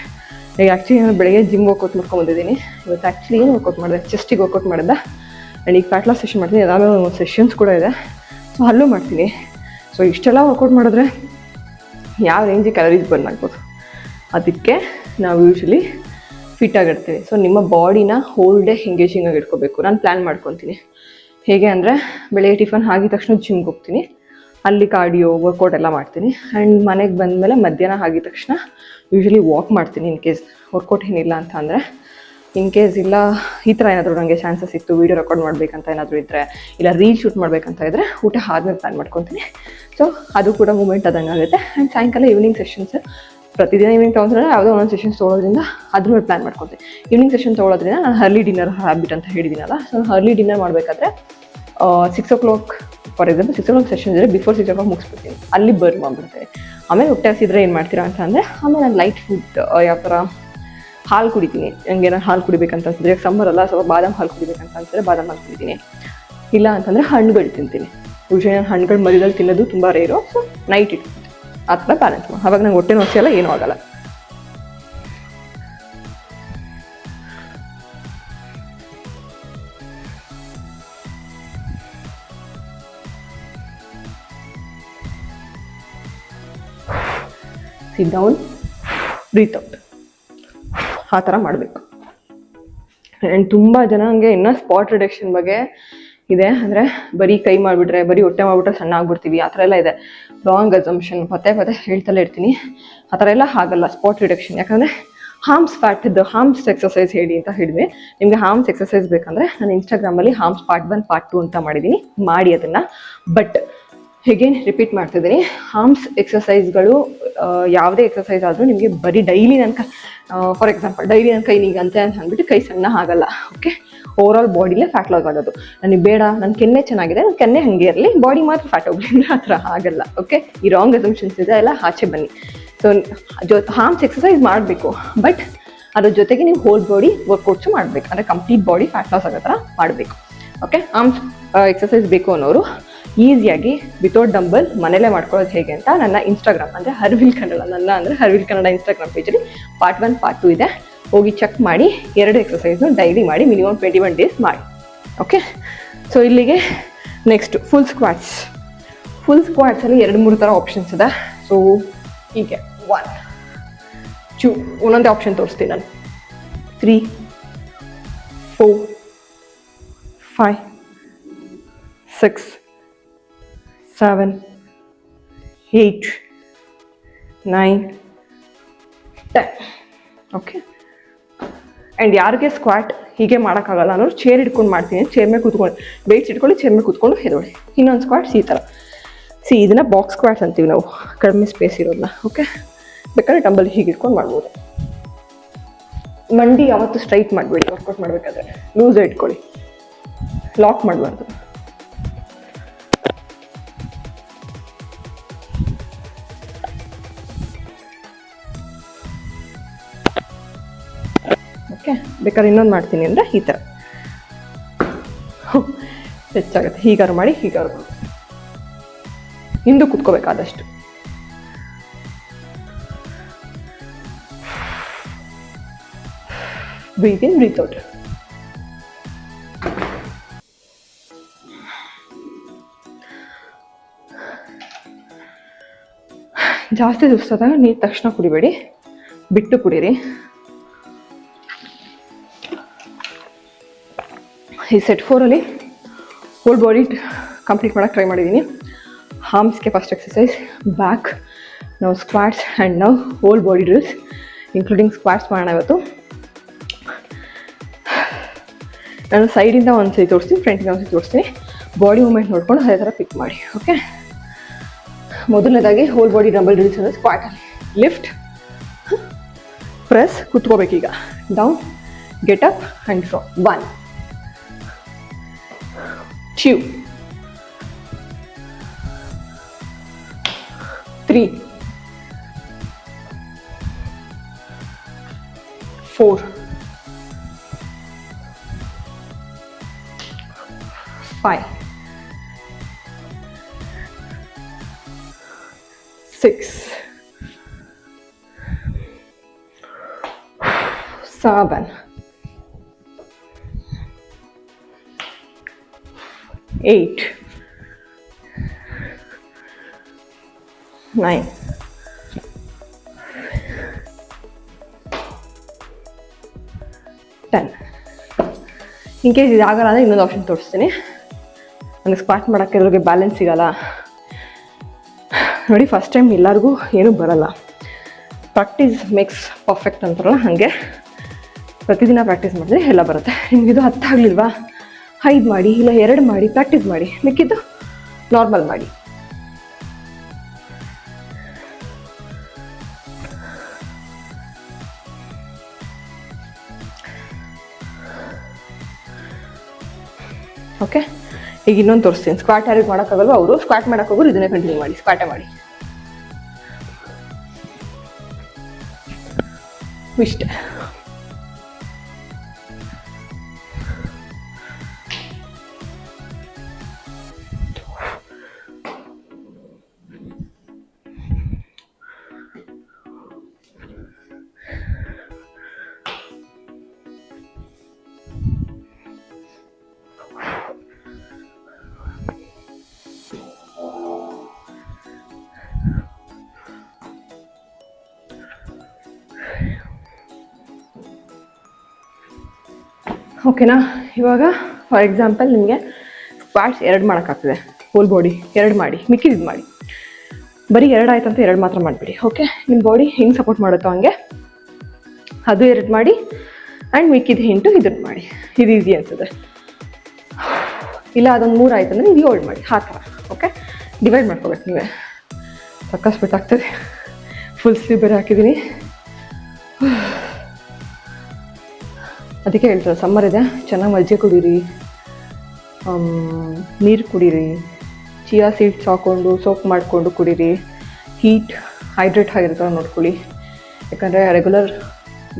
ಈಗ ಆ್ಯಕ್ಚುಲಿ ನಾನು ಬೆಳಗ್ಗೆ ಜಿಮ್ ವರ್ಕೌಟ್ ಮಾಡ್ಕೊಂಡ್ಬಂದಿದ್ದೀನಿ. ಇವತ್ತು ಆ್ಯಕ್ಚುಲಿ ಏನು ವರ್ಕೌಟ್ ಮಾಡಿದೆ, ಚೆಸ್ಟಿಗೆ ವರ್ಕೌಟ್ ಮಾಡಿದೆ ಆ್ಯಂಡ್ ಈಗ ಫ್ಯಾಟ್ ಲಾಸ್ ಸೆಷನ್ ಮಾಡ್ತೀನಿ. ಅದಾದಮೇಲೆ ಒಂದು ಸೆಷನ್ಸ್ ಕೂಡ ಇದೆ, ಸೊ ಅಲ್ಲೂ ಮಾಡ್ತೀನಿ. ಸೊ ಇಷ್ಟೆಲ್ಲ ವರ್ಕೌಟ್ ಮಾಡಿದ್ರೆ ಯಾವ ರೇಂಜಿಗೆ ಕ್ಯಾಲರೀಸ್ ಬರ್ನ್ ಆಗ್ಬೋದು. ಅದಕ್ಕೆ ನಾವು ಯೂಶ್ವಲಿ ಫಿಟ್ ಆಗಿರ್ತೀವಿ. ಸೊ ನಿಮ್ಮ ಬಾಡಿನ ಹೋಲ್ ಡೇ ಎಂಗೇಜಿಂಗ್ ಆಗಿ ಇಟ್ಕೋಬೇಕು. ನಾನು ಪ್ಲ್ಯಾನ್ ಮಾಡ್ಕೊತೀನಿ. ಹೇಗೆ ಅಂದರೆ ಬೆಳಗ್ಗೆ ಟಿಫನ್ ಆಗಿದ ತಕ್ಷಣ ಜಿಮ್ಗೆ ಹೋಗ್ತೀನಿ, ಅಲ್ಲಿ ಕಾರ್ಡಿಯೋ ವರ್ಕೌಟ್ ಎಲ್ಲ ಮಾಡ್ತೀನಿ ಆ್ಯಂಡ್ ಮನೆಗೆ ಬಂದಮೇಲೆ ಮಧ್ಯಾಹ್ನ ಆಗಿದ ತಕ್ಷಣ ಯೂಶ್ವಲಿ ವಾಕ್ ಮಾಡ್ತೀನಿ. ಇನ್ ಕೇಸ್ ವರ್ಕೌಟ್ ಏನಿಲ್ಲ ಅಂತ ಅಂದರೆ, ಇನ್ ಕೇಸ್ ಇಲ್ಲ ಈ ಥರ ಏನಾದರೂ ನನಗೆ ಚಾನ್ಸಸ್ ಇತ್ತು ವೀಡಿಯೋ ರೆಕಾರ್ಡ್ ಮಾಡಬೇಕಂತ ಏನಾದರೂ ಇದ್ದರೆ, ಇಲ್ಲ ರೀಲ್ ಶೂಟ್ ಮಾಡಬೇಕಂತ ಇದ್ದರೆ ಊಟ ಆದ್ಮೇಲೆ ಪ್ಲ್ಯಾನ್ ಮಾಡ್ಕೊತೀನಿ. ಸೊ ಅದು ಕೂಡ ಮೂಮೆಂಟ್ ಆದಂಗೆ ಆಗುತ್ತೆ. ಆ್ಯಂಡ್ ಸಾಯಂಕಾಲ ಈವ್ನಿಂಗ್ ಸೆಷನ್ಸ್ ಪ್ರತಿದಿನ ಈವ್ನಿಂಗ್ ತೊಗೊಂಡ್ರೆ ಯಾವುದೋ ಒಂದೊಂದು ಸೆಷನ್ಸ್ ತೊಗೊಳೋದ್ರಿಂದ ಅದ್ರ ಮೇಲೆ ಪ್ಲ್ಯಾನ್ ಮಾಡ್ಕೊತೀನಿ. ಈವ್ನಿಂಗ್ ಸೆಷನ್ ತೊಗೊಳೋದ್ರಿಂದ ನಾನು ಅರ್ಲಿ ಡಿನ್ನರ್ ಹ್ಯಾಬಿಟ್ ಅಂತ ಹೇಳಿದ್ದೀನಲ್ಲ, ಸೊ ಅರ್ಲಿ ಡಿನ್ನರ್ ಮಾಡಬೇಕಾದ್ರೆ 6 o'clock for example 6 o'clock session ಇದ್ದರೆ ಬಿಫೋರ್ 6 o'clock ಮುಗಿಸ್ಬಿಡ್ತೀನಿ, ಅಲ್ಲಿ ಬರ್ನ್ ಮಾಡಿಬಿಡ್ತೇವೆ. ಆಮೇಲೆ ಹೊಟ್ಟೆ ಹಸಿದ್ರೆ ಏನು ಮಾಡ್ತೀರಾ ಅಂತ ಅಂದರೆ, ಆಮೇಲೆ ನಾನು ಲೈಟ್ ಫುಡ್ ಯಾವ ಥರ ಹಾಲು ಕುಡಿತೀನಿ. ನನಗೆ ನಾನು ಹಾಲು ಕುಡಿಬೇಕಂತ ಅನ್ಸಿದ್ರೆ, ಈಗ ಸಮ್ಮರ್ ಅಲ್ಲ, ಸ್ವಲ್ಪ ಬಾದಾಮ್ ಹಾಲು ಕುಡಿಬೇಕಂತ ಅನ್ಸಿದ್ರೆ ಬಾದಾಮ್ ಹಾಲು ಕುಡಿತೀನಿ. ಇಲ್ಲ ಅಂತಂದರೆ ಹಣ್ಣುಗಳು ತಿಂತೀನಿ. ಯೂಶ್ವಲಿ ನಾನು ಹಣ್ಣುಗಳು ಮಧ್ಯದಲ್ಲಿ ತಿನ್ನೋದು ತುಂಬ ರೇರು. ಸೊ ನೈಟ್ ಇಟ್ಟು ಆ ಥರ ಬ್ಯಾಲೆನ್ಸ್ ಮಾಡಿ, ಆವಾಗ ನಂಗೆ ಹೊಟ್ಟೆ ನೋಸಿಯಲ್ಲ, ಏನೂ ಆಗಲ್ಲ. ಸಿಟ್ ಡೌನ್, ಬ್ರೀತ್ ಔಟ್, ಆ ಥರ ಮಾಡಬೇಕು. ಆ್ಯಂಡ್ ತುಂಬ ಜನ ಹಂಗೆ ಇನ್ನೂ ಸ್ಪಾಟ್ ರಿಡಕ್ಷನ್ ಬಗ್ಗೆ ಇದೆ. ಅಂದರೆ ಬರೀ ಕೈ ಮಾಡಿಬಿಟ್ರೆ, ಬರೀ ಹೊಟ್ಟೆ ಮಾಡಿಬಿಟ್ರೆ ಸಣ್ಣ ಆಗ್ಬಿಡ್ತೀವಿ, ಆ ಥರ ಎಲ್ಲ ಇದೆ. Wrong assumption. ಪದೇ ಹೇಳ್ತಲೇ ಇರ್ತೀನಿ, ಆ ಥರ ಎಲ್ಲ ಆಗಲ್ಲ ಸ್ಪಾಟ್ ರಿಡಕ್ಷನ್. ಯಾಕಂದರೆ ಹಾರ್ಮ್ಸ್ ಫ್ಯಾಟಿದ್ದು ಹಾರ್ಮ್ಸ್ ಎಕ್ಸಸೈಸ್ ಹೇಳಿ ಅಂತ ಹೇಳಿದ್ವಿ. ನಿಮಗೆ ಹಾರ್ಮ್ಸ್ ಎಕ್ಸಸೈಸ್ ಬೇಕಂದರೆ ನಾನು ಇನ್ಸ್ಟಾಗ್ರಾಮಲ್ಲಿ ಹಾರ್ಮ್ಸ್ ಪಾರ್ಟ್ 1 ಪಾರ್ಟ್ 2 ಅಂತ ಮಾಡಿದ್ದೀನಿ, ಮಾಡಿ ಅದನ್ನು. ಬಟ್ ಹೇಗೆ ರಿಪೀಟ್ ಮಾಡ್ತಿದ್ದೀನಿ, ಹಾರ್ಮ್ಸ್ ಎಕ್ಸಸೈಸ್ಗಳು ಯಾವುದೇ ಎಕ್ಸಸೈಸ್ ಆದರೂ ನಿಮಗೆ ಬರೀ ಡೈಲಿ ನನ್ನ ಫಾರ್ ಎಕ್ಸಾಂಪಲ್ ಡೈಲಿ ನನ್ನ ಕೈ ನೀಗಂತೆ ಅಂತ ಅಂದ್ಬಿಟ್ಟು ಕೈ ಸಣ್ಣ ಆಗಲ್ಲ. ಓಕೆ, ಓವರ್ ಆಲ್ ಬಾಡಿಲೇ ಫ್ಯಾಟ್ ಲಾಸ್ ಆಗೋದು. ನನಗೆ ಬೇಡ, ನನ್ನ ಕೆನ್ನೆ ಚೆನ್ನಾಗಿದೆ, ನನ್ನ ಕೆನ್ನೆ ಹಾಗೆ ಇರಲಿ, ಬಾಡಿ ಮಾತ್ರ ಫ್ಯಾಟ್ ಹೋಗ್ಲಿ ಅಂದರೆ ಆ ಥರ ಆಗಲ್ಲ. ಓಕೆ, ಈ ರಾಂಗ್ ಅಸಂಪ್ಷನ್ಸ್ ಇದೆ, ಎಲ್ಲ ಆಚೆ ಬನ್ನಿ. ಸೊ ಹಾರ್ಮ್ಸ್ ಎಕ್ಸಸೈಸ್ ಮಾಡಬೇಕು, ಬಟ್ ಅದ್ರ ಜೊತೆಗೆ ನೀವು ಹೋಲ್ ಬಾಡಿ ವರ್ಕೌಟ್ಸು ಮಾಡಬೇಕು. ಅಂದರೆ ಕಂಪ್ಲೀಟ್ ಬಾಡಿ ಫ್ಯಾಟ್ ಲಾಸ್ ಆಗೋ ಥರ ಮಾಡಬೇಕು. ಓಕೆ, ಹಾರ್ಮ್ಸ್ ಎಕ್ಸಸೈಸ್ ಬೇಕು ಅನ್ನೋರು ಈಸಿಯಾಗಿ ವಿತೌಟ್ ಡಂಬಲ್ ಮನೇಲೇ ಮಾಡ್ಕೊಳ್ಳೋದು ಹೇಗೆ ಅಂತ ನನ್ನ ಇನ್ಸ್ಟಾಗ್ರಾಮ್ ಅಂದರೆ ಹರ್ವಿಲ್ ಕನ್ನಡ, ನನ್ನ ಅಂದರೆ ಹರ್ವಿಲ್ ಕನ್ನಡ ಇನ್ಸ್ಟಾಗ್ರಾಮ್ ಪೇಜಲ್ಲಿ ಪಾರ್ಟ್ 1 ಪಾರ್ಟ್ 2 ಇದೆ. ಹೋಗಿ ಚೆಕ್ ಮಾಡಿ 2 ಎಕ್ಸಸೈಸ್ನು ಡೈಲಿ ಮಾಡಿ, ಮಿನಿಮಮ್ 21 days ಮಾಡಿ. ಓಕೆ, ಸೊ ಇಲ್ಲಿಗೆ ನೆಕ್ಸ್ಟ್ ಫುಲ್ ಸ್ಕ್ವಾಟ್ಸ್. ಫುಲ್ ಸ್ಕ್ವಾಟ್ಸಲ್ಲಿ 2-3 ಥರ ಆಪ್ಷನ್ಸ್ ಇದೆ. ಸೊ ಹೀಗೆ 1 2 ಒಂದೊಂದೇ ಆಪ್ಷನ್ ತೋರಿಸ್ತೀನಿ ನಾನು. 3 4 5 6 7 8 9 10. ಓಕೆ, ಆ್ಯಂಡ್ ಯಾರಿಗೆ ಸ್ಕ್ವಾಟ್ ಹೀಗೆ ಮಾಡೋಕ್ಕಾಗಲ್ಲ ಅನ್ನೋರು ಚೇರ್ ಹಿಡ್ಕೊಂಡು ಮಾಡ್ತೀನಿ. ಚೇರ್ ಮೇಲೆ ಕೂತ್ಕೊಂಡು ವೆಯ್ಟ್ಸ್ ಇಟ್ಕೊಳ್ಳಿ, ಚೇರ್ ಮೇಲೆ ಕೂತ್ಕೊಂಡು ಹೆದೋಳಿ. ಇನ್ನೊಂದು ಸ್ಕ್ವಾಟ್ಸ್ ಈ ಥರ ಇದನ್ನ ಬಾಕ್ಸ್ ಸ್ಕ್ವಾಟ್ಸ್ ಅಂತೀವಿ ನಾವು, ಕಡಿಮೆ ಸ್ಪೇಸ್ ಇರೋದನ್ನ. ಓಕೆ, ಬೇಕಾದ್ರೆ ಡಂಬಲ್ ಹೀಗೆ ಇಟ್ಕೊಂಡು ಮಾಡ್ಬೋದು. ಮಂಡಿ ಯಾವತ್ತು ಸ್ಟ್ರೈಟ್ ಮಾಡಬೇಡಿ ವರ್ಕೌಟ್ ಮಾಡಬೇಕಾದ್ರೆ, ಲೂಸ್ ಇಟ್ಕೊಳ್ಳಿ, ಲಾಕ್ ಮಾಡಬಾರ್ದು. ಓಕೆ, ಬೇಕಾದ್ರೆ ಇನ್ನೊಂದು ಮಾಡ್ತೀನಿ ಅಂದರೆ ಈ ಥರ ಹೆಚ್ಚಾಗುತ್ತೆ. ಹೀಗಾರು ಮಾಡಿ, ಹೀಗಾರು ಮಾಡಿ, ಹಿಂದೂ ಕುತ್ಕೋಬೇಕಾದಷ್ಟು. ಬ್ರೀತ್ ಇನ್, ಬ್ರೀತ್ ಔಟ್. ಜಾಸ್ತಿ ಸುಸ್ತಾದಾಗ ನೀರು ತಕ್ಷಣ ಕುಡಿಬೇಡಿ, ಬಿಟ್ಟು ಕುಡೀರಿ. ಈ ಸೆಟ್ 4ಅಲ್ಲಿ ಹೋಲ್ ಬಾಡಿ ಕಂಪ್ಲೀಟ್ ಮಾಡೋಕ್ಕೆ ಟ್ರೈ ಮಾಡಿದ್ದೀನಿ. ಆರ್ಮ್ಸ್ಗೆ ಫಸ್ಟ್ ಎಕ್ಸಸೈಸ್, ಬ್ಯಾಕ್, ನಾವು ಸ್ಕ್ವಾಟ್ಸ್ ಆ್ಯಂಡ್ ನಾವು whole body drills including squats ಮಾಡೋಣ ಇವತ್ತು. ನಾನು ಸೈಡಿಂದ ಒಂದು ಸರಿ ತೋರಿಸ್ತೀನಿ, ಫ್ರಂಟಿಂದ ಒಂದು ಸರಿ ತೋರಿಸ್ತೀನಿ. ಬಾಡಿ ಮೂಮೆಂಟ್ ನೋಡ್ಕೊಂಡು ಅದೇ ಥರ ಪಿಕ್ ಮಾಡಿ. ಓಕೆ, ಮೊದಲನೇದಾಗಿ ಹೋಲ್ ಬಾಡಿ ಡಂಬಲ್ ಡ್ರಿಲ್ಸ್ ಅಂದರೆ ಸ್ಕ್ವಾಟಲ್ಲಿ ಲಿಫ್ಟ್, ಪ್ರೆಸ್, ಕುತ್ಕೋಬೇಕೀಗ, down, get up and draw. 1 2 3 4 5 6 7 8 9 10. In case ಇದಾಗಲ್ಲ ಅಂದರೆ ಇನ್ನೊಂದು ಆಪ್ಷನ್ ತೋರಿಸ್ತೀನಿ. ನನಗೆ ಸ್ಕ್ವಾಟ್ ಮಾಡೋಕ್ಕೆ ಇದ್ರಿಗೆ ಬ್ಯಾಲೆನ್ಸ್ ಸಿಗಲ್ಲ ನೋಡಿ. ಫಸ್ಟ್ ಟೈಮ್ ಎಲ್ಲರಿಗೂ ಏನೂ ಬರಲ್ಲ, ಪ್ರಾಕ್ಟೀಸ್ ಮೇಕ್ಸ್ ಪರ್ಫೆಕ್ಟ್ ಅಂತಾರಲ್ಲ ಹಾಗೆ ಪ್ರತಿದಿನ ಪ್ರಾಕ್ಟೀಸ್ ಮಾಡಿದ್ರೆ ಎಲ್ಲ ಬರುತ್ತೆ. ನಿಮಗಿದು 10 ಆಗಲಿಲ್ವಾ, 5 ಮಾಡಿ, ಇಲ್ಲ 2 ಮಾಡಿ, ಪ್ರಾಕ್ಟೀಸ್ ಮಾಡಿ, ಮಿಕ್ಕಿದ್ದು ನಾರ್ಮಲ್ ಮಾಡಿ. ಓಕೆ, ಈಗ ಇನ್ನೊಂದು ತೋರಿಸ್ತೀನಿ. ಸ್ಕ್ವಾಟ್ ಯಾರಿಗೆ ಮಾಡೋಕ್ಕಾಗಲ್ವ ಅವರು ಸ್ಕ್ವಾಟ್ ಮಾಡೋಕ್ಕೋಗೋರು ಇದನ್ನೇ ಕಂಟಿನ್ಯೂ ಮಾಡಿ, ಸ್ಕ್ವಾಟೇ ಮಾಡಿ. ಇಷ್ಟೇ. ಓಕೆನಾ, ಇವಾಗ ಫಾರ್ ಎಕ್ಸಾಂಪಲ್ ನಿಮಗೆ ಸ್ಕ್ವಾಟ್ಸ್ 2 ಮಾಡೋಕ್ಕಾಗ್ತದೆ, ಹೋಲ್ ಬಾಡಿ 2 ಮಾಡಿ, ಮಿಕ್ಕಿದ್ದು ಇದು ಮಾಡಿ. ಬರೀ 2 ಆಯ್ತು ಅಂತ 2 ಮಾತ್ರ ಮಾಡಿಬಿಡಿ. ಓಕೆ, ನಿಮ್ಮ ಬಾಡಿ ಹೆಂಗೆ ಸಪೋರ್ಟ್ ಮಾಡುತ್ತೋ ಹಂಗೆ ಅದು 2 ಮಾಡಿ ಆ್ಯಂಡ್ ಮಿಕ್ಕಿದ್ದು ಹಿಂಟು ಇದನ್ನು ಮಾಡಿ. ಇದು ಈಸಿ ಅನ್ಸುತ್ತೆ. ಇಲ್ಲ ಅದೊಂದು 3 ಆಯ್ತು ಅಂದರೆ ಇದು 7 ಮಾಡಿ, ಆ ಥರ. ಓಕೆ, ಡಿವೈಡ್ ಮಾಡ್ಕೋಬೇಕು ನೀವೇ. ಸಕ್ಕಸ್ಬಿಟ್ಟಾಗ್ತದೆ. ಫುಲ್ ಸ್ಲೀವ್ ಬೇರೆ ಹಾಕಿದ್ದೀನಿ. ಅದಕ್ಕೆ ಹೇಳ್ತಾರೆ ಸಮ್ಮರ್ ಇದೆ, ಚೆನ್ನಾಗಿ ಮಜ್ಜಿಗೆ ಕುಡೀರಿ, ನೀರು ಕುಡೀರಿ, ಚಿಯಾ ಸೀಡ್ಸ್ ಹಾಕ್ಕೊಂಡು ಸೋಕ್ ಮಾಡಿಕೊಂಡು ಕುಡೀರಿ. ಹೀಟ್ ಹೈಡ್ರೇಟ್ ಆಗಿರ್ತಾರೆ ನೋಡ್ಕೊಳ್ಳಿ, ಯಾಕಂದರೆ ರೆಗ್ಯುಲರ್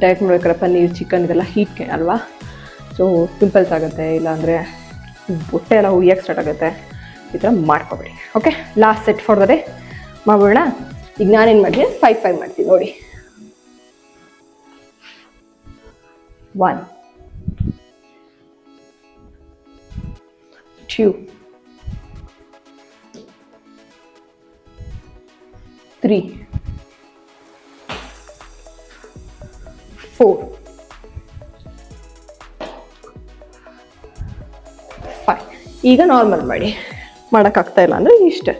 ಡಯಟ್ ಮಾಡ್ಬೇಕಾದ್ರೆ ಪನ್ನೀರ್, ಚಿಕನ್ ಇದೆಲ್ಲ ಹೀಟ್ಗೆ ಅಲ್ವಾ. ಸೊ ಪಿಂಪಲ್ಸ್ ಆಗುತ್ತೆ, ಇಲ್ಲಾಂದರೆ ಹೊಟ್ಟೆ ಎಲ್ಲ ಉಯ್ಯಕ್ಕೆ ಸ್ಟಾರ್ಟ್ ಆಗುತ್ತೆ. ಈ ಥರ ಮಾಡ್ಕೊಬೇಡಿ. Okay, last set for the day ಮಾಡೋಣ. ಈಗ ನಾನೇನು ಮಾಡ್ತೀನಿ, 5 ಮಾಡ್ತೀನಿ ನೋಡಿ. 1 2 3 4 5. ಈಗ ನಾರ್ಮಲ್ ಮಾಡಿ, ಮಾಡೋಕ್ಕಾಗ್ತಾ ಇಲ್ಲ ಅಂದರೆ ಇಷ್ಟೇ.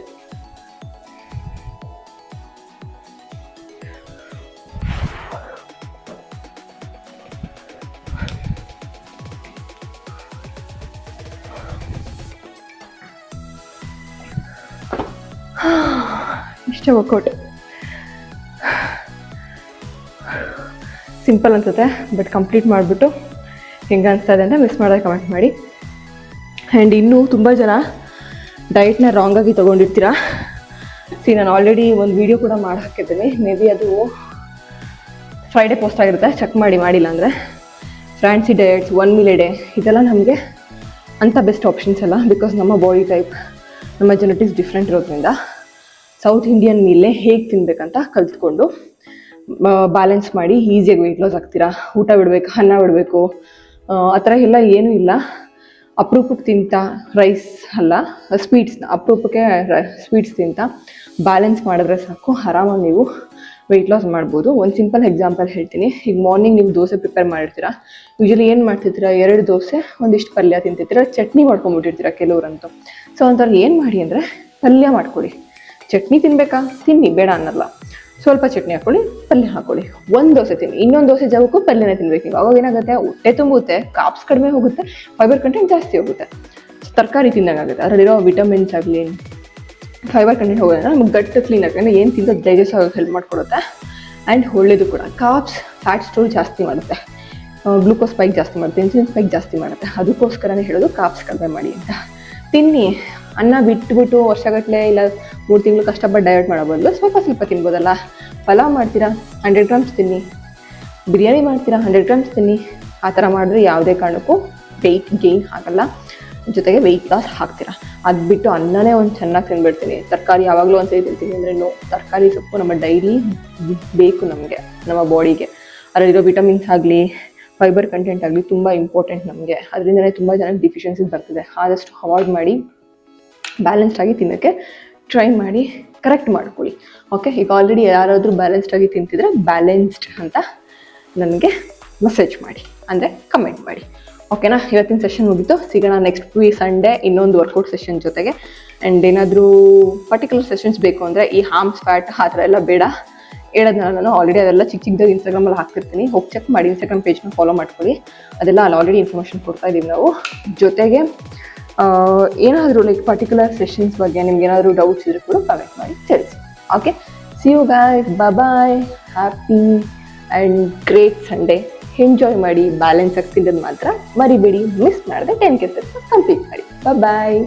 ಇಷ್ಟೇ ವರ್ಕೌಟ್. ಸಿಂಪಲ್ ಅನ್ಸುತ್ತೆ, ಬಟ್ ಕಂಪ್ಲೀಟ್ ಮಾಡಿಬಿಟ್ಟು ಹೆಂಗೆ ಅನಿಸ್ತಾ ಇದೆ ಅಂತ ಮಿಸ್ ಮಾಡೋದು ಕಮೆಂಟ್ ಮಾಡಿ. ಆ್ಯಂಡ್ ಇನ್ನೂ ತುಂಬ ಜನ ಡಯಟ್ನ ರಾಂಗಾಗಿ ತೊಗೊಂಡಿರ್ತೀರಾ. ನಾನು ಆಲ್ರೆಡಿ ಒಂದು ವಿಡಿಯೋ ಕೂಡ ಮಾಡಿ ಹಾಕಿದ್ದೀನಿ, ಮೇ ಬಿ ಅದು ಫ್ರೈಡೇ ಪೋಸ್ಟ್ ಆಗಿರುತ್ತೆ, ಚೆಕ್ ಮಾಡಿಲ್ಲ ಅಂದರೆ. Fancy diets, 1 meal a day ಇದೆಲ್ಲ ನಮಗೆ ಅಂಥ ಬೆಸ್ಟ್ ಆಪ್ಷನ್ಸ್ ಅಲ್ಲ. ಬಿಕಾಸ್ ನಮ್ಮ ಬಾಡಿ ಟೈಪ್, ನಮ್ಮ ಜೆನೆಟಿಕ್ಸ್ ಡಿಫ್ರೆಂಟ್ ಇರೋದ್ರಿಂದ ಸೌತ್ ಇಂಡಿಯನ್ ಮೀಲೇ ಹೇಗೆ ತಿನ್ನಬೇಕಂತ ಕಲ್ತ್ಕೊಂಡು ಬ್ಯಾಲೆನ್ಸ್ ಮಾಡಿ ಈಸಿಯಾಗಿ ವೆಯ್ಟ್ ಲಾಸ್ ಆಗ್ತೀರಾ. ಊಟ ಬಿಡಬೇಕು, ಅನ್ನ ಬಿಡಬೇಕು, ಆ ಥರ ಎಲ್ಲ ಏನೂ ಇಲ್ಲ. ಅಪರೂಪಕ್ಕೆ ತಿಂತ ರೈಸ್ ಅಲ್ಲ, ಸ್ವೀಟ್ಸ್ನ ಅಪರೂಪಕ್ಕೆ ಸ್ವೀಟ್ಸ್ ತಿಂತ ಬ್ಯಾಲೆನ್ಸ್ ಮಾಡಿದ್ರೆ ಸಾಕು, ಆರಾಮಾಗಿ ನೀವು ವೆಯ್ಟ್ ಲಾಸ್ ಮಾಡ್ಬೋದು. ಒಂದು ಸಿಂಪಲ್ ಎಕ್ಸಾಂಪಲ್ ಹೇಳ್ತೀನಿ. ಈಗ ಮಾರ್ನಿಂಗ್ ನೀವು ದೋಸೆ ಪ್ರಿಪೇರ್ ಮಾಡಿರ್ತೀರಾ, ಯೂಶಲಿ ಏನು ಮಾಡ್ತಿರ್ತೀರಾ, 2 ದೋಸೆ ಒಂದಿಷ್ಟು ಪಲ್ಯ ತಿಂತಿರ್ತೀರ, ಚಟ್ನಿ ಮಾಡ್ಕೊಂಬಿಟ್ಟಿರ್ತೀರ ಕೆಲವ್ರಂತೂ. ಸೊ ಅಂಥವ್ರು ಏನು ಮಾಡಿ ಅಂದರೆ ಪಲ್ಯ ಮಾಡ್ಕೊಳ್ಳಿ. ಚಟ್ನಿ ತಿನ್ನಬೇಕಾ, ತಿನ್ನಿ, ಬೇಡ ಅನ್ನಲ್ಲ. ಸ್ವಲ್ಪ ಚಟ್ನಿ ಹಾಕ್ಕೊಳ್ಳಿ, ಪಲ್ಯ ಹಾಕ್ಕೊಳ್ಳಿ. 1 ದೋಸೆ ತಿನ್ನಿ, ಇನ್ನೊಂದು ದೋಸೆ ಜಾಗಕ್ಕೂ ಪಲ್ಯನೇ ತಿನ್ಬೇಕು ನೀವು. ಅವಾಗ ಏನಾಗುತ್ತೆ, ಹೊಟ್ಟೆ ತುಂಬುತ್ತೆ, ಕಾಪ್ಸ್ ಕಡಿಮೆ ಹೋಗುತ್ತೆ, ಫೈಬರ್ ಕಂಟೆಂಟ್ ಜಾಸ್ತಿ ಹೋಗುತ್ತೆ. ತರಕಾರಿ ತಿನ್ನೋಕ್ಕಾಗುತ್ತೆ, ಅದರಲ್ಲಿರೋ ವಿಟಮಿನ್ಸ್ ಆಗಲಿ, ಫೈಬರ್ ಕಂಟೆಂಟ್ ಹೋಗೋದ್ರಿಂದ ನಮ್ಗೆ ಗಟ್ ಕ್ಲೀನ್ ಆಗುತ್ತೆ, ಏನು ತಿಂದು ಡೈಜೆಸ್ಟ್ ಆಗೋಕ್ಕೆ ಹೆಲ್ಪ್ ಮಾಡಿಕೊಡುತ್ತೆ. ಆ್ಯಂಡ್ ಒಳ್ಳೇದು ಕೂಡ. ಕಾಪ್ಸ್ ಫ್ಯಾಟ್ ಸ್ಟೋರ್ ಜಾಸ್ತಿ ಮಾಡುತ್ತೆ, ಗ್ಲೂಕೋಸ್ ಸ್ಪೈಕ್ ಜಾಸ್ತಿ ಮಾಡುತ್ತೆ, ಇನ್ಸುಲಿನ್ ಸ್ಪೈಕ್ ಜಾಸ್ತಿ ಮಾಡುತ್ತೆ. ಅದಕ್ಕೋಸ್ಕರನೇ ಹೇಳೋದು ಕಾಪ್ಸ್ ಕಡಿಮೆ ಮಾಡಿ ಅಂತ. ತಿನ್ನಿ, ಅನ್ನ ಬಿಟ್ಬಿಟ್ಟು ವರ್ಷಗಟ್ಟಲೆ ಇಲ್ಲ 3 ತಿಂಗಳು ಕಷ್ಟಪಟ್ಟು ಡಯಟ್ ಮಾಡೋ ಬದಲು ಸ್ವಲ್ಪ ತಿನ್ಬೋದಲ್ಲ. ಪಲಾವ್ ಮಾಡ್ತೀರಾ, 100 grams ತಿನ್ನಿ. ಬಿರಿಯಾನಿ ಮಾಡ್ತೀರಾ, 100 grams ತಿನ್ನಿ. ಆ ಥರ ಮಾಡಿದ್ರೆ ಯಾವುದೇ ಕಾರಣಕ್ಕೂ ವೆಯ್ಟ್ ಗೇನ್ ಆಗಲ್ಲ, ಜೊತೆಗೆ ವೆಯ್ಟ್ ಲಾಸ್ ಆಗ್ತೀರಾ. ಅದು ಬಿಟ್ಟು ಅನ್ನನೇ ಒಂದು ಚೆನ್ನಾಗಿ ತಿನ್ಬಿಡ್ತೀನಿ, ತರಕಾರಿ ಯಾವಾಗಲೂ ಒಂದ್ಸರಿ ತಿಂತೀನಿ ಅಂದರೆ ನೋ. ತರಕಾರಿ ಸೊಪ್ಪು ನಮ್ಮ ಡೈಲಿ ಬೇಕು ನಮಗೆ, ನಮ್ಮ ಬಾಡಿಗೆ. ಅದರಲ್ಲಿರೋ ವಿಟಮಿನ್ಸ್ ಆಗಲಿ, ಫೈಬರ್ ಕಂಟೆಂಟ್ ಆಗಲಿ ತುಂಬ ಇಂಪಾರ್ಟೆಂಟ್ ನಮಗೆ. ಅದರಿಂದಲೇ ತುಂಬ ಜನಕ್ಕೆ ಡಿಫಿಷಿಯನ್ಸೀಸ್ ಬರ್ತಿದೆ. ಆದಷ್ಟು ಅವಾಯ್ಡ್ ಮಾಡಿ ಬ್ಯಾಲೆನ್ಸ್ಡ್ ಆಗಿ ತಿನ್ನೋಕ್ಕೆ ಟ್ರೈ ಮಾಡಿ, ಕರೆಕ್ಟ್ ಮಾಡ್ಕೊಳ್ಳಿ. ಓಕೆ, ಈಗ ಆಲ್ರೆಡಿ ಯಾರಾದರೂ ಬ್ಯಾಲೆನ್ಸ್ಡ್ ಆಗಿ ತಿಂತಿದ್ರೆ ಬ್ಯಾಲೆನ್ಸ್ಡ್ ಅಂತ ನನಗೆ ಮೆಸೇಜ್ ಮಾಡಿ, ಅಂದರೆ ಕಮೆಂಟ್ ಮಾಡಿ. ಓಕೆನಾ? ಇವತ್ತಿನ ಸೆಷನ್ ಮುಗಿತು. ಸಿಗೋಣ ನೆಕ್ಸ್ಟ್ ಸಂಡೇ ಇನ್ನೊಂದು ವರ್ಕೌಟ್ ಸೆಷನ್ ಜೊತೆಗೆ. ಆ್ಯಂಡ್ ಏನಾದರೂ ಪರ್ಟಿಕ್ಯುಲರ್ ಸೆಷನ್ಸ್ ಬೇಕು ಅಂದರೆ ಈ ಹಾರ್ಮ್ಸ್ ಫ್ಯಾಟ್ ಆ ಥರ ಎಲ್ಲ ಬೇಡ, ಹೇಳೋದನ್ನ ನಾನು ಆಲ್ರೆಡಿ ಅದೆಲ್ಲ ಚಿಕ್ಕದಾಗಿ ಇನ್ಸ್ಟಾಗ್ರಾಮಲ್ಲಿ ಹಾಕ್ತಿರ್ತೀನಿ. ಹೋಗಿ ಚೆಕ್ ಮಾಡಿ, ಇನ್ಸ್ಟಾಗ್ರಾಮ್ ಪೇಜ್ನ ಫಾಲೋ ಮಾಡ್ಕೊಳ್ಳಿ. ಅದೆಲ್ಲ ಅಲ್ಲಿ ಆಲ್ರೆಡಿ ಇನ್ಫಾರ್ಮೇಷನ್ ಕೊಡ್ತಾ ಇದ್ದೀವಿ ನಾವು. ಜೊತೆಗೆ ಏನಾದರೂ ಲೈಕ್ ಪರ್ಟಿಕ್ಯುಲರ್ ಸೆಷನ್ಸ್ ಬಗ್ಗೆ ನಿಮ್ಗೆ ಏನಾದರೂ ಡೌಟ್ಸ್ ಇದ್ರೂ ಕೂಡ ಕಮೆಂಟ್ ಮಾಡಿ ತಿಳಿಸಿ. Okay, see you guys, bye. Happy and great Sunday. Enjoy ಮಾಡಿ, ಬ್ಯಾಲೆನ್ಸ್ ಆಗಿ ತಿನ್ನೋದು ಮಾತ್ರ ಮರಿಬೇಡಿ. ಮಿಸ್ ಮಾಡಿದೆ 10 ಕೆಲ್ಸ ಕಂಪ್ಲೀಟ್ ಮಾಡಿ. ಬಾಯ್.